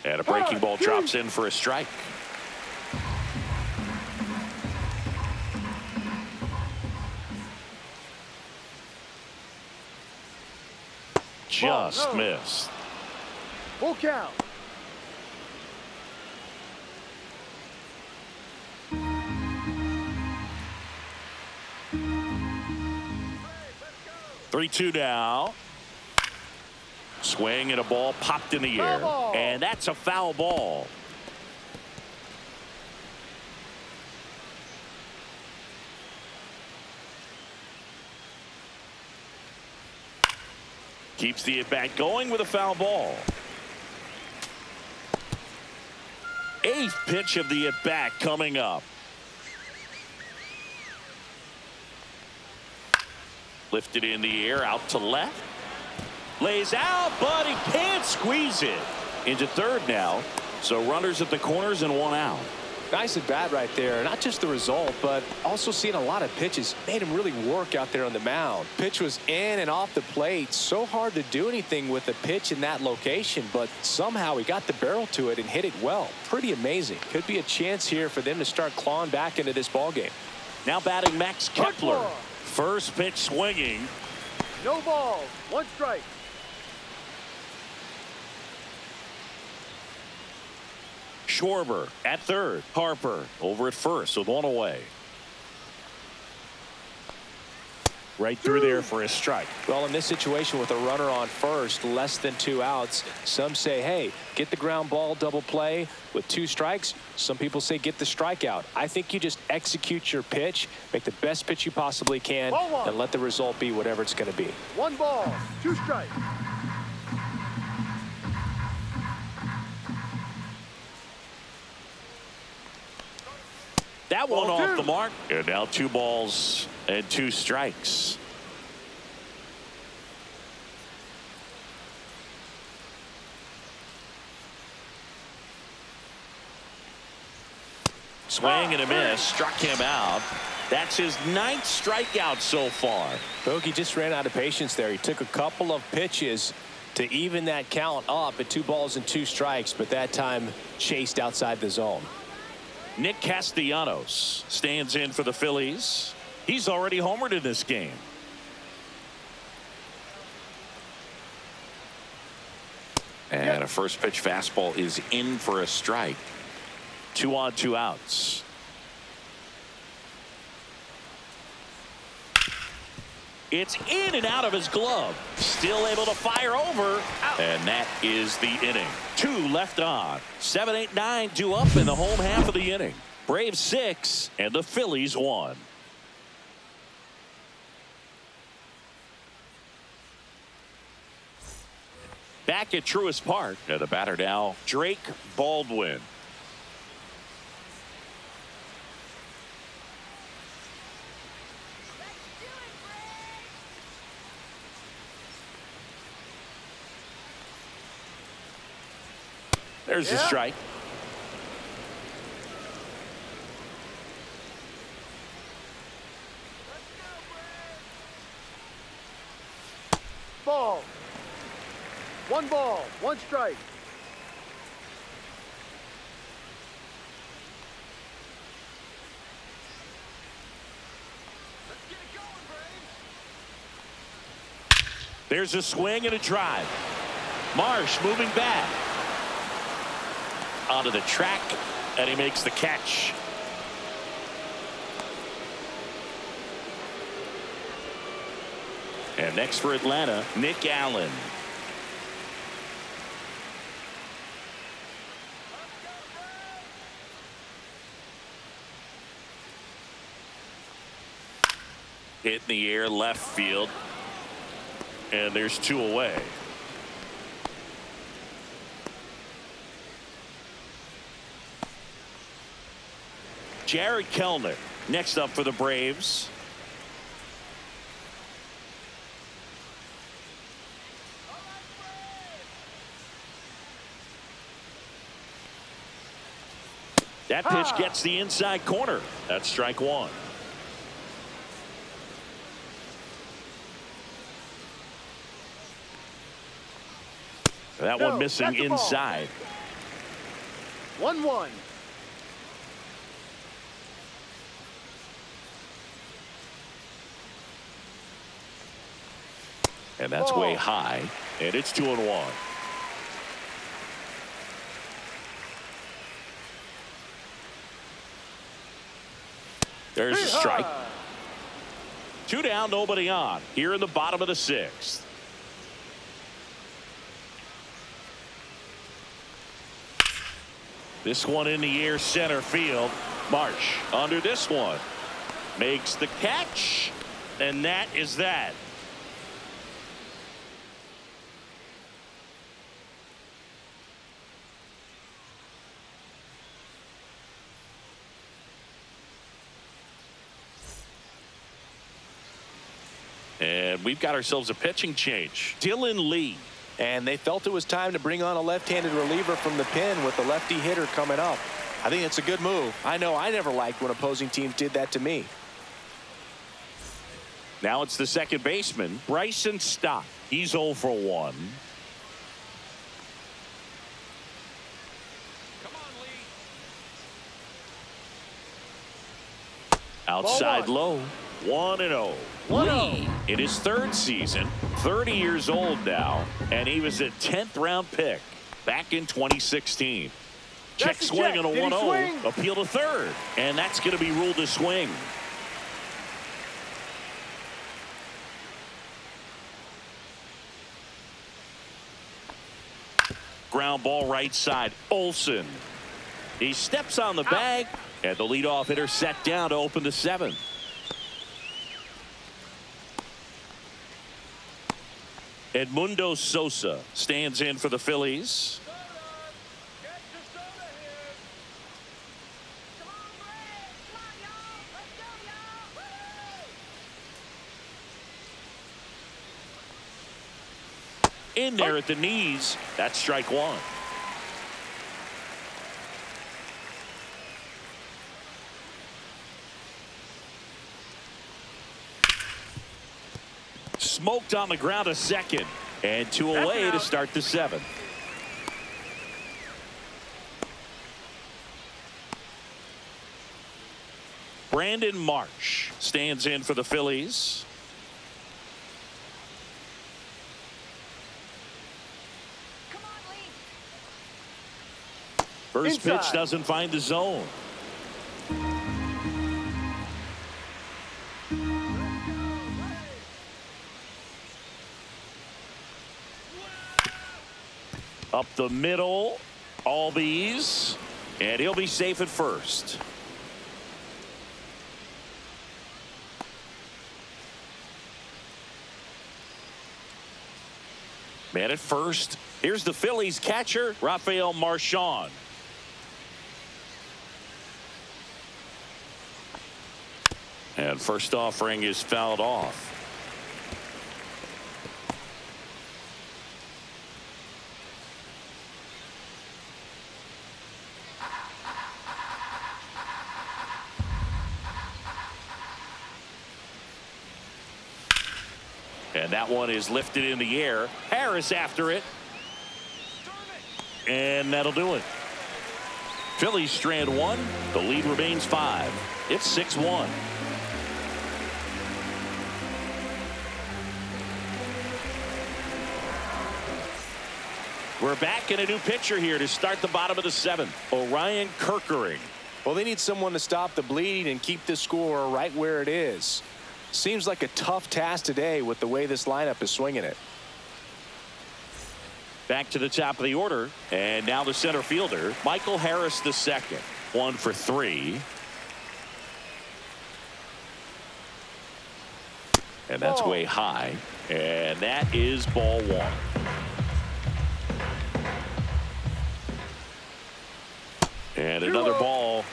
And a breaking ball drops in for a strike. Just missed. Full count. Three-two now. Swing and a ball popped in the air. And that's a foul ball. Keeps the at-bat going with a foul ball. 8th pitch of the at-bat coming up. Lifted in the air, out to left. Lays out, but he can't squeeze it. Into third now. So runners at the corners and one out. Nice at bat right there. Not just the result, but also seeing a lot of pitches. Made him really work out there on the mound. Pitch was in and off the plate. So hard to do anything with a pitch in that location, but somehow he got the barrel to it and hit it well. Pretty amazing. Could be a chance here for them to start clawing back into this ball game. Now batting Max Kepler. First pitch swinging. No balls. 1 strike. Schwarber at third. Harper over at first with one away. Right through there for a strike. Well, in this situation with a runner on first, less than 2 outs, some say, hey, get the ground ball, double play with 2 strikes. Some people say get the strikeout. I think you just execute your pitch, make the best pitch you possibly can, and let the result be whatever it's going to be. 1 ball, 2 strikes. That one Ball off 2. the mark. And now 2 balls and 2 strikes. Swing and a miss. Struck him out. That's his 9th strikeout so far. Bogey just ran out of patience there. He took a couple of pitches to even that count up at 2 balls and 2 strikes, but that time chased outside the zone. Nick Castellanos stands in for the Phillies. He's already homered in this game. And a first pitch fastball is in for a strike. 2 on 2 outs. It's in and out of his glove. Still able to fire over. And that is the inning. 2 left on. 7, 8, 9 due up in the home half of the inning. Braves 6 and the Phillies 1. Back at Truist Park. And the batter now, Drake Baldwin. There's the strike. Ball. 1 ball, 1 strike. There's a swing and a drive. Marsh moving back. Onto the track, and he makes the catch. And next for Atlanta, Nick Allen. Hit in the air, left field. And there's 2 away. Jared Kellner next up for the Braves. That pitch gets the inside corner. That's strike 1. That one missing inside. 1-1. And that's way high. And it's 2-1. There's a strike. 2 down, nobody on. Here in the bottom of the 6th. This one in the air, center field. Marsh under this one. Makes the catch. And that is that. And we've got ourselves a pitching change. Dylan Lee. And they felt it was time to bring on a left-handed reliever from the pen with the lefty hitter coming up. I think it's a good move. I know I never liked when opposing teams did that to me. Now it's the second baseman, Bryson Stott. He's 0 for 1. Outside low, 1-0. Lee in his third season, 30 years old now, and he was a 10th round pick back in 2016. Check swing on a 1-0, appeal to third, and that's going to be ruled a swing. Ground ball right side, Olsen. He steps on the bag, and the leadoff hitter set down to open the 7th. Edmundo Sosa stands in for the Phillies. In there at the knees. That's strike 1. Smoked on the ground to second, and 2 away to start the 7th. Brandon Marsh stands in for the Phillies. First pitch doesn't find the zone. Up the middle, Albies, and he'll be safe at first. Man at first. Here's the Phillies catcher, Rafael Marchand. And first offering is fouled off. And that one is lifted in the air. Harris after it. And that'll do it. Phillies strand 1. The lead remains 5. It's 6-1. We're back in a new pitcher here to start the bottom of the 7th. Orion Kerkering. Well, they need someone to stop the bleeding and keep the score right where it is. Seems like a tough task today with the way this lineup is swinging it. Back to the top of the order, and now the center fielder, Michael Harris II. 1 for 3. And that's way high, and that is ball 1. And another ball.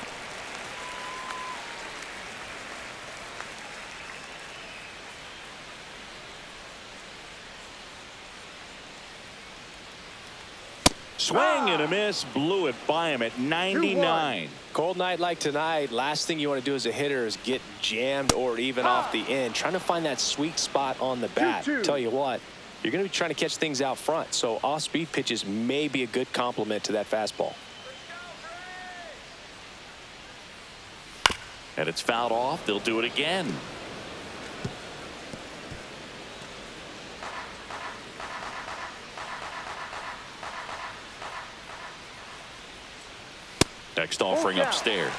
Swing and a miss, blew it by him at 99. Cold night like tonight, last thing you want to do as a hitter is get jammed or even off the end. Trying to find that sweet spot on the bat. Tell you what, you're going to be trying to catch things out front, so off-speed pitches may be a good complement to that fastball. And it's fouled off. They'll do it again. Next offering upstairs.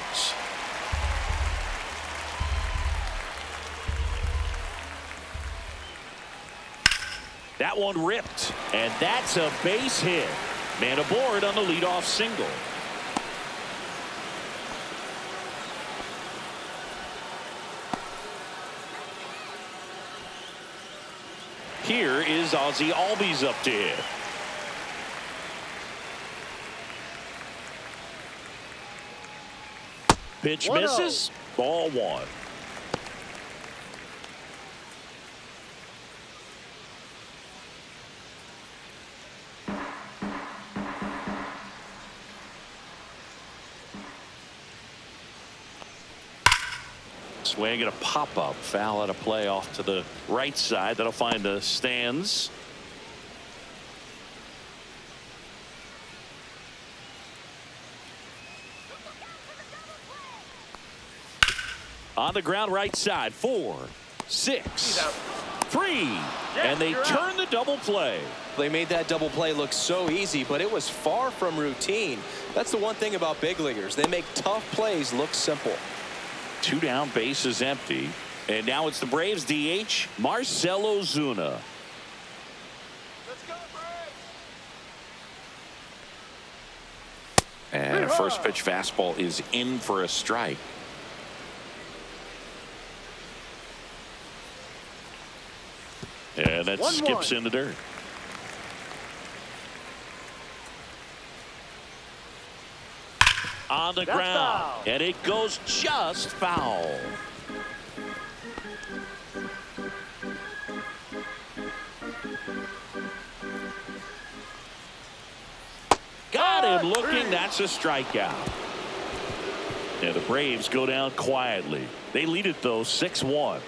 That one ripped, and that's a base hit. Man aboard on the leadoff single. Here is Ozzie Albies up to hit. Pitch misses. Ball 1. Swing and a pop-up. Foul out of play off to the right side. That'll find the stands. On the ground right side. 4, 6, 3. And they turn the double play. They made that double play look so easy, but it was far from routine. That's the one thing about big leaguers. They make tough plays look simple. 2 down, bases empty. And now it's the Braves DH, Marcell Ozuna. Let's go, Braves! And a first pitch fastball is in for a strike. And that skips in the dirt. On the ground. Foul. And it goes just foul. Got him looking. That's a strikeout. And the Braves go down quietly. They lead it, though, 6-1.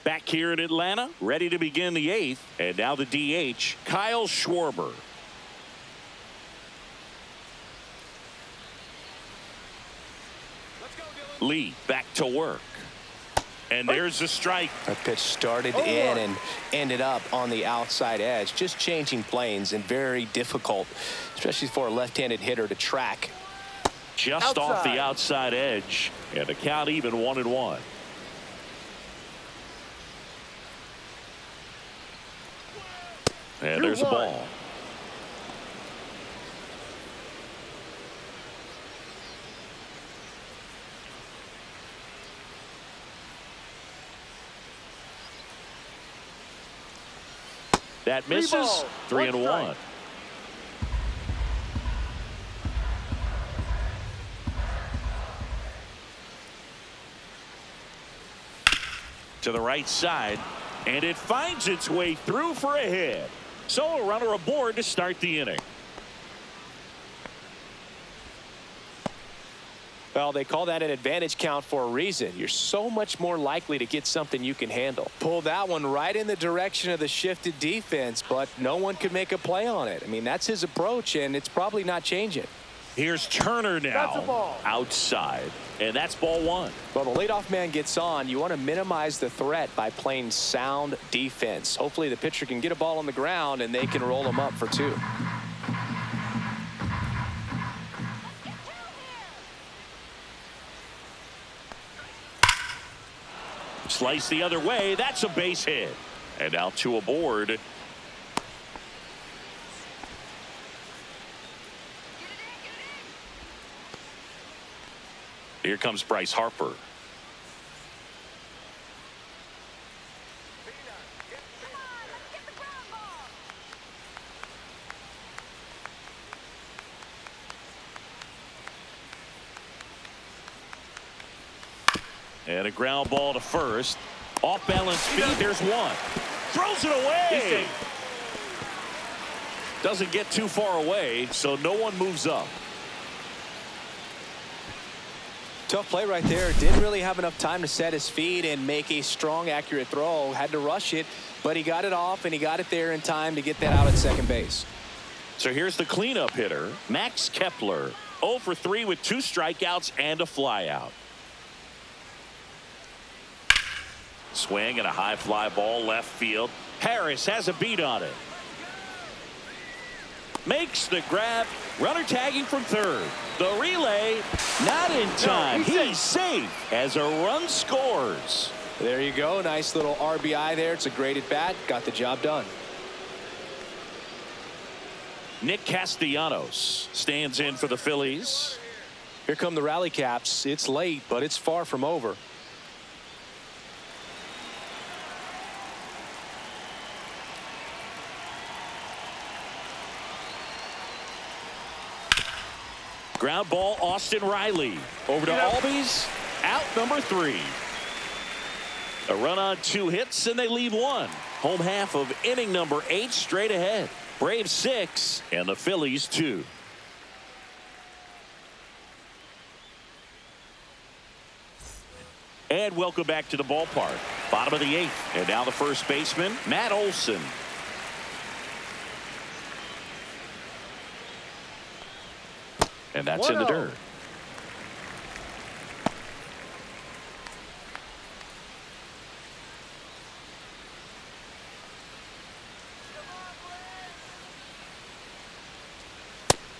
Back here in Atlanta, ready to begin the 8th. And now the DH, Kyle Schwarber. Lee back to work. And there's the strike. That pitch started in and ended up on the outside edge. Just changing planes and very difficult, especially for a left-handed hitter to track. Just off the outside edge. And the count even 1-1. And there's a ball. That misses. 3-1. To the right side, and it finds its way through for a hit. So a runner aboard to start the inning. Well, they call that an advantage count for a reason. You're so much more likely to get something you can handle. Pulled that one right in the direction of the shifted defense, but no one could make a play on it. I mean, that's his approach, and it's probably not changing. Here's Turner That's a now ball. outside, and that's ball 1. Well, the leadoff man gets on. You want to minimize the threat by playing sound defense. Hopefully the pitcher can get a ball on the ground and they can roll him up for 2. Slice the other way. That's a base hit. And now 2 aboard. Here comes Bryce Harper. And a ground ball to first. Off balance feed. There's one. Throws it away. Doesn't get too far away, so no one moves up. Tough play right there. Didn't really have enough time to set his feet and make a strong, accurate throw. Had to rush it, but he got it off, and he got it there in time to get that out at second base. So here's the cleanup hitter, Max Kepler. 0 for 3 with 2 strikeouts and a flyout. Swing and a high fly ball left field. Harris has a beat on it. Makes the grab. Runner tagging from third. The relay not in time. He's safe as a run scores. There you go. Nice little RBI there. It's a great at bat. Got the job done. Nick Castellanos stands in for the Phillies. Here come the rally caps. It's late, but it's far from over. Ground ball, Austin Riley. Over to Albies. Out number 3. A run on 2 hits, and they lead 1. Home half of inning number 8 straight ahead. Braves 6 and the Phillies 2. And welcome back to the ballpark. Bottom of the 8th. And now the first baseman, Matt Olson. And that's in the dirt.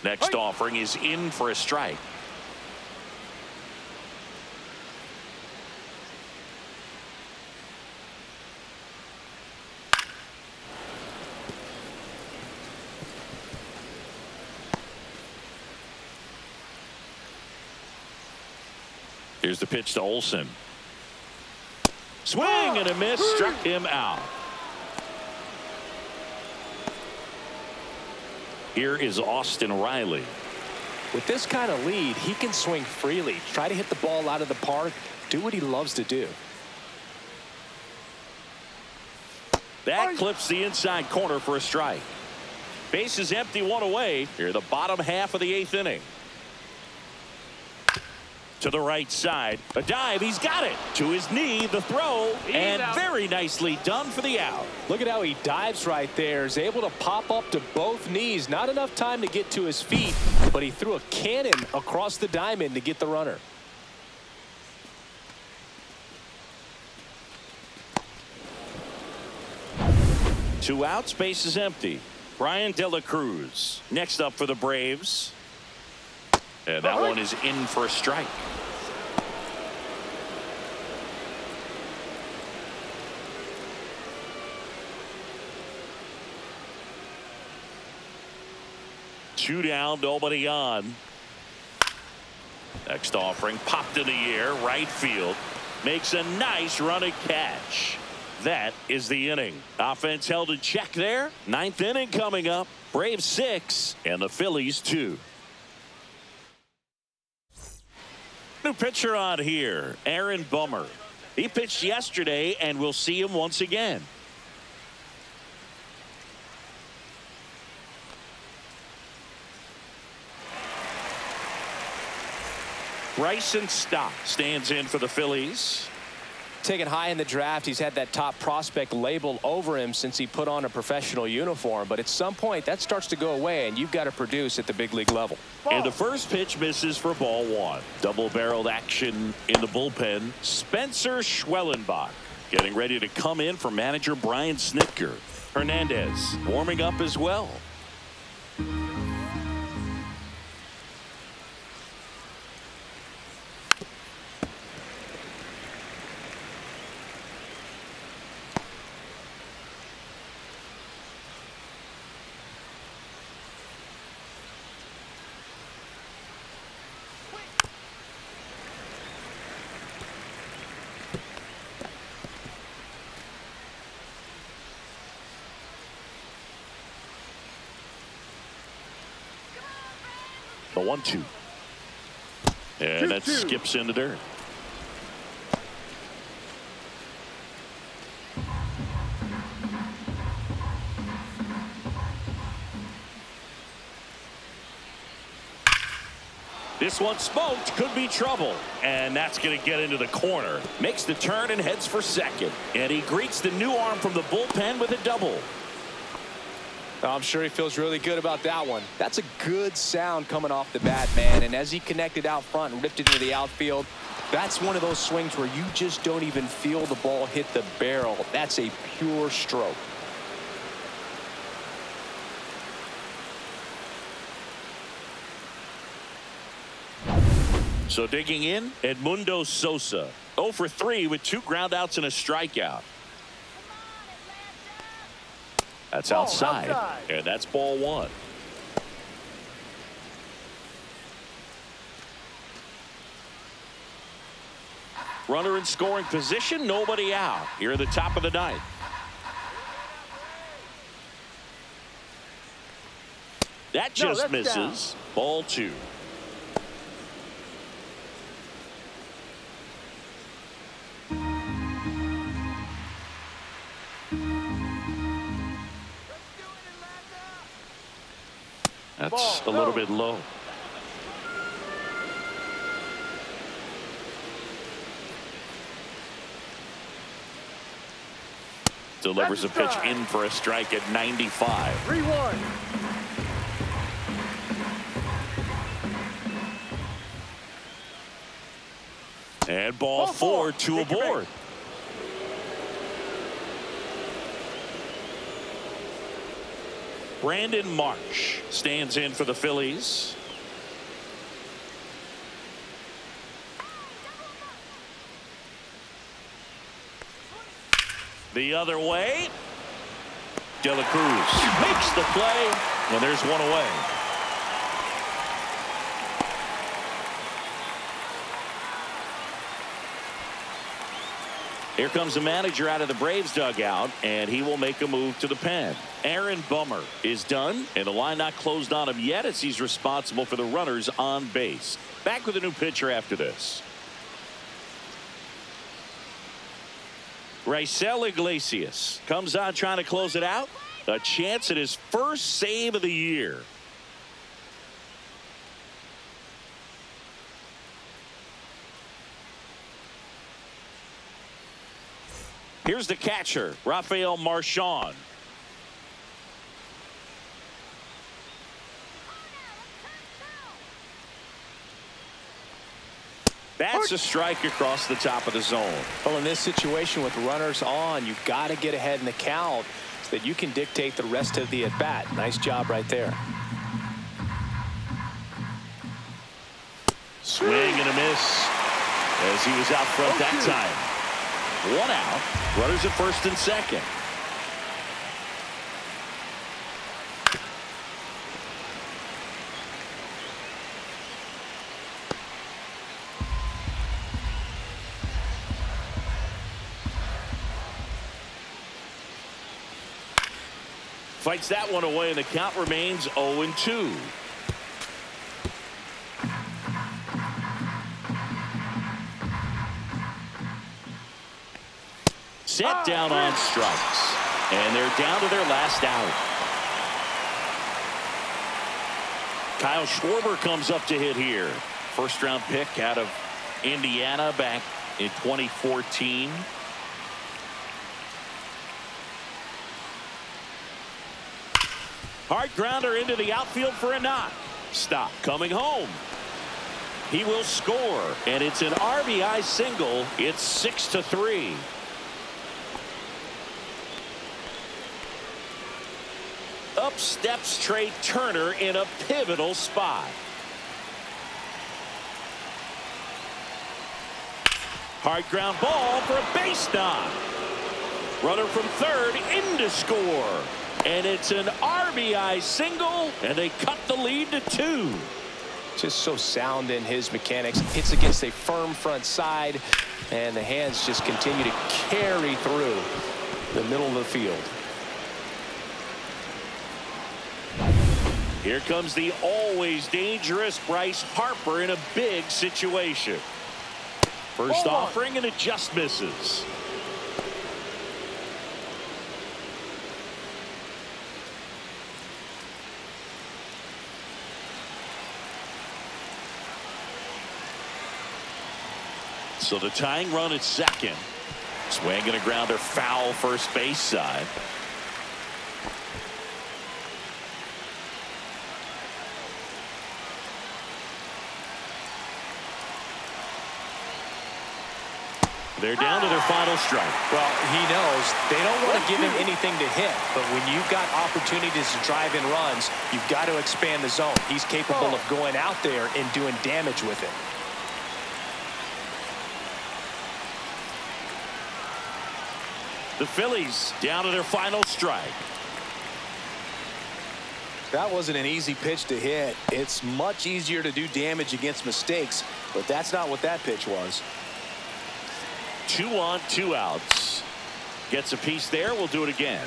Next offering is in for a strike. Here's the pitch to Olson. Swing and a miss, struck him out. Here is Austin Riley. With this kind of lead, he can swing freely, try to hit the ball out of the park, do what he loves to do. That clips the inside corner for a strike. Base is empty, one away. Here the bottom half of the 8th inning. To the right side, a dive, he's got it. To his knee, the throw, and very nicely done for the out. Look at how he dives right there. Is able to pop up to both knees. Not enough time to get to his feet, but he threw a cannon across the diamond to get the runner. Two outs, base is empty. Brian De La Cruz next up for the Braves. And that one is in for a strike. Two down, nobody on. Next offering popped in the air, right field. Makes a nice running catch. That is the inning. Offense held in check there. 9th inning coming up. Braves 6 and the Phillies 2. New pitcher on here, Aaron Bummer. He pitched yesterday, and we'll see him once again. Bryson Stott stands in for the Phillies. Taken high in the draft, he's had that top prospect label over him since he put on a professional uniform. But at some point, that starts to go away, and you've got to produce at the big league level. And the first pitch misses for ball one. Double-barreled action in the bullpen. Spencer Schwellenbach getting ready to come in for manager Brian Snitker. Hernandez warming up as well. The 1-2. And that skips in the dirt. This one smoked, could be trouble. And that's going to get into the corner. Makes the turn and heads for second. And he greets the new arm from the bullpen with a double. I'm sure he feels really good about that one. That's a good sound coming off the bat, man. And as he connected out front and ripped it into the outfield, that's one of those swings where you just don't even feel the ball hit the barrel. That's a pure stroke. So digging in, Edmundo Sosa. 0 for 3 with 2 groundouts and a strikeout. That's outside. And that's ball one. Runner in scoring position, nobody out. Here at the top of the 9th. That just misses. Down. Ball 2. That's a little bit low. Delivers a pitch in for a strike at 95. 3-1. And ball four, two aboard. Brandon Marsh stands in for the Phillies. The other way. De La Cruz makes the play, and there's one away. Here comes the manager out of the Braves dugout, and he will make a move to the pen. Aaron Bummer is done, and the line not closed on him yet as he's responsible for the runners on base. Back with a new pitcher after this. Raisel Iglesias comes on trying to close it out. A chance at his first save of the year. Here's the catcher, Rafael Marchand. That's a strike across the top of the zone. Well, in this situation with runners on, you've got to get ahead in the count so that you can dictate the rest of the at-bat. Nice job right there. Swing and a miss as he was out front that time. One out. Runners at first and second. Fights that one away, and the count remains 0-2. Set down on strikes, and they're down to their last out. Kyle Schwarber comes up to hit here. First round pick out of Indiana back in 2014. Hard grounder into the outfield for a knock. Stop. Coming home. He will score, and it's an RBI single. It's 6-3. Up steps Trey Turner in a pivotal spot. Hard ground ball for a base knock. Runner from third in to score. And it's an RBI single, and they cut the lead to 2. Just so sound in his mechanics. Hits against a firm front side, and the hands just continue to carry through the middle of the field. Here comes the always dangerous Bryce Harper in a big situation. First offering, and it just misses. So the tying run at second. Swing and a grounder foul first base side. They're down to their final strike. Well, he knows they don't want to give him anything to hit, but when you've got opportunities to drive in runs, you've got to expand the zone. He's capable of going out there and doing damage with it. The Phillies down to their final strike. That wasn't an easy pitch to hit. It's much easier to do damage against mistakes, but that's not what that pitch was. 2 on, 2 outs. Gets a piece there. We'll do it again.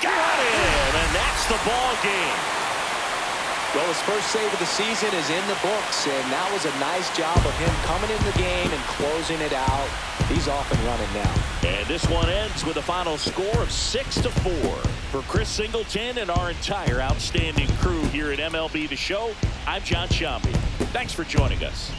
Got it, and that's the ball game. Well, his first save of the season is in the books, and that was a nice job of him coming in the game and closing it out. He's off and running now. And this one ends with a final score of 6-4. For Chris Singleton and our entire outstanding crew here at MLB The Show, I'm John Shambi. Thanks for joining us.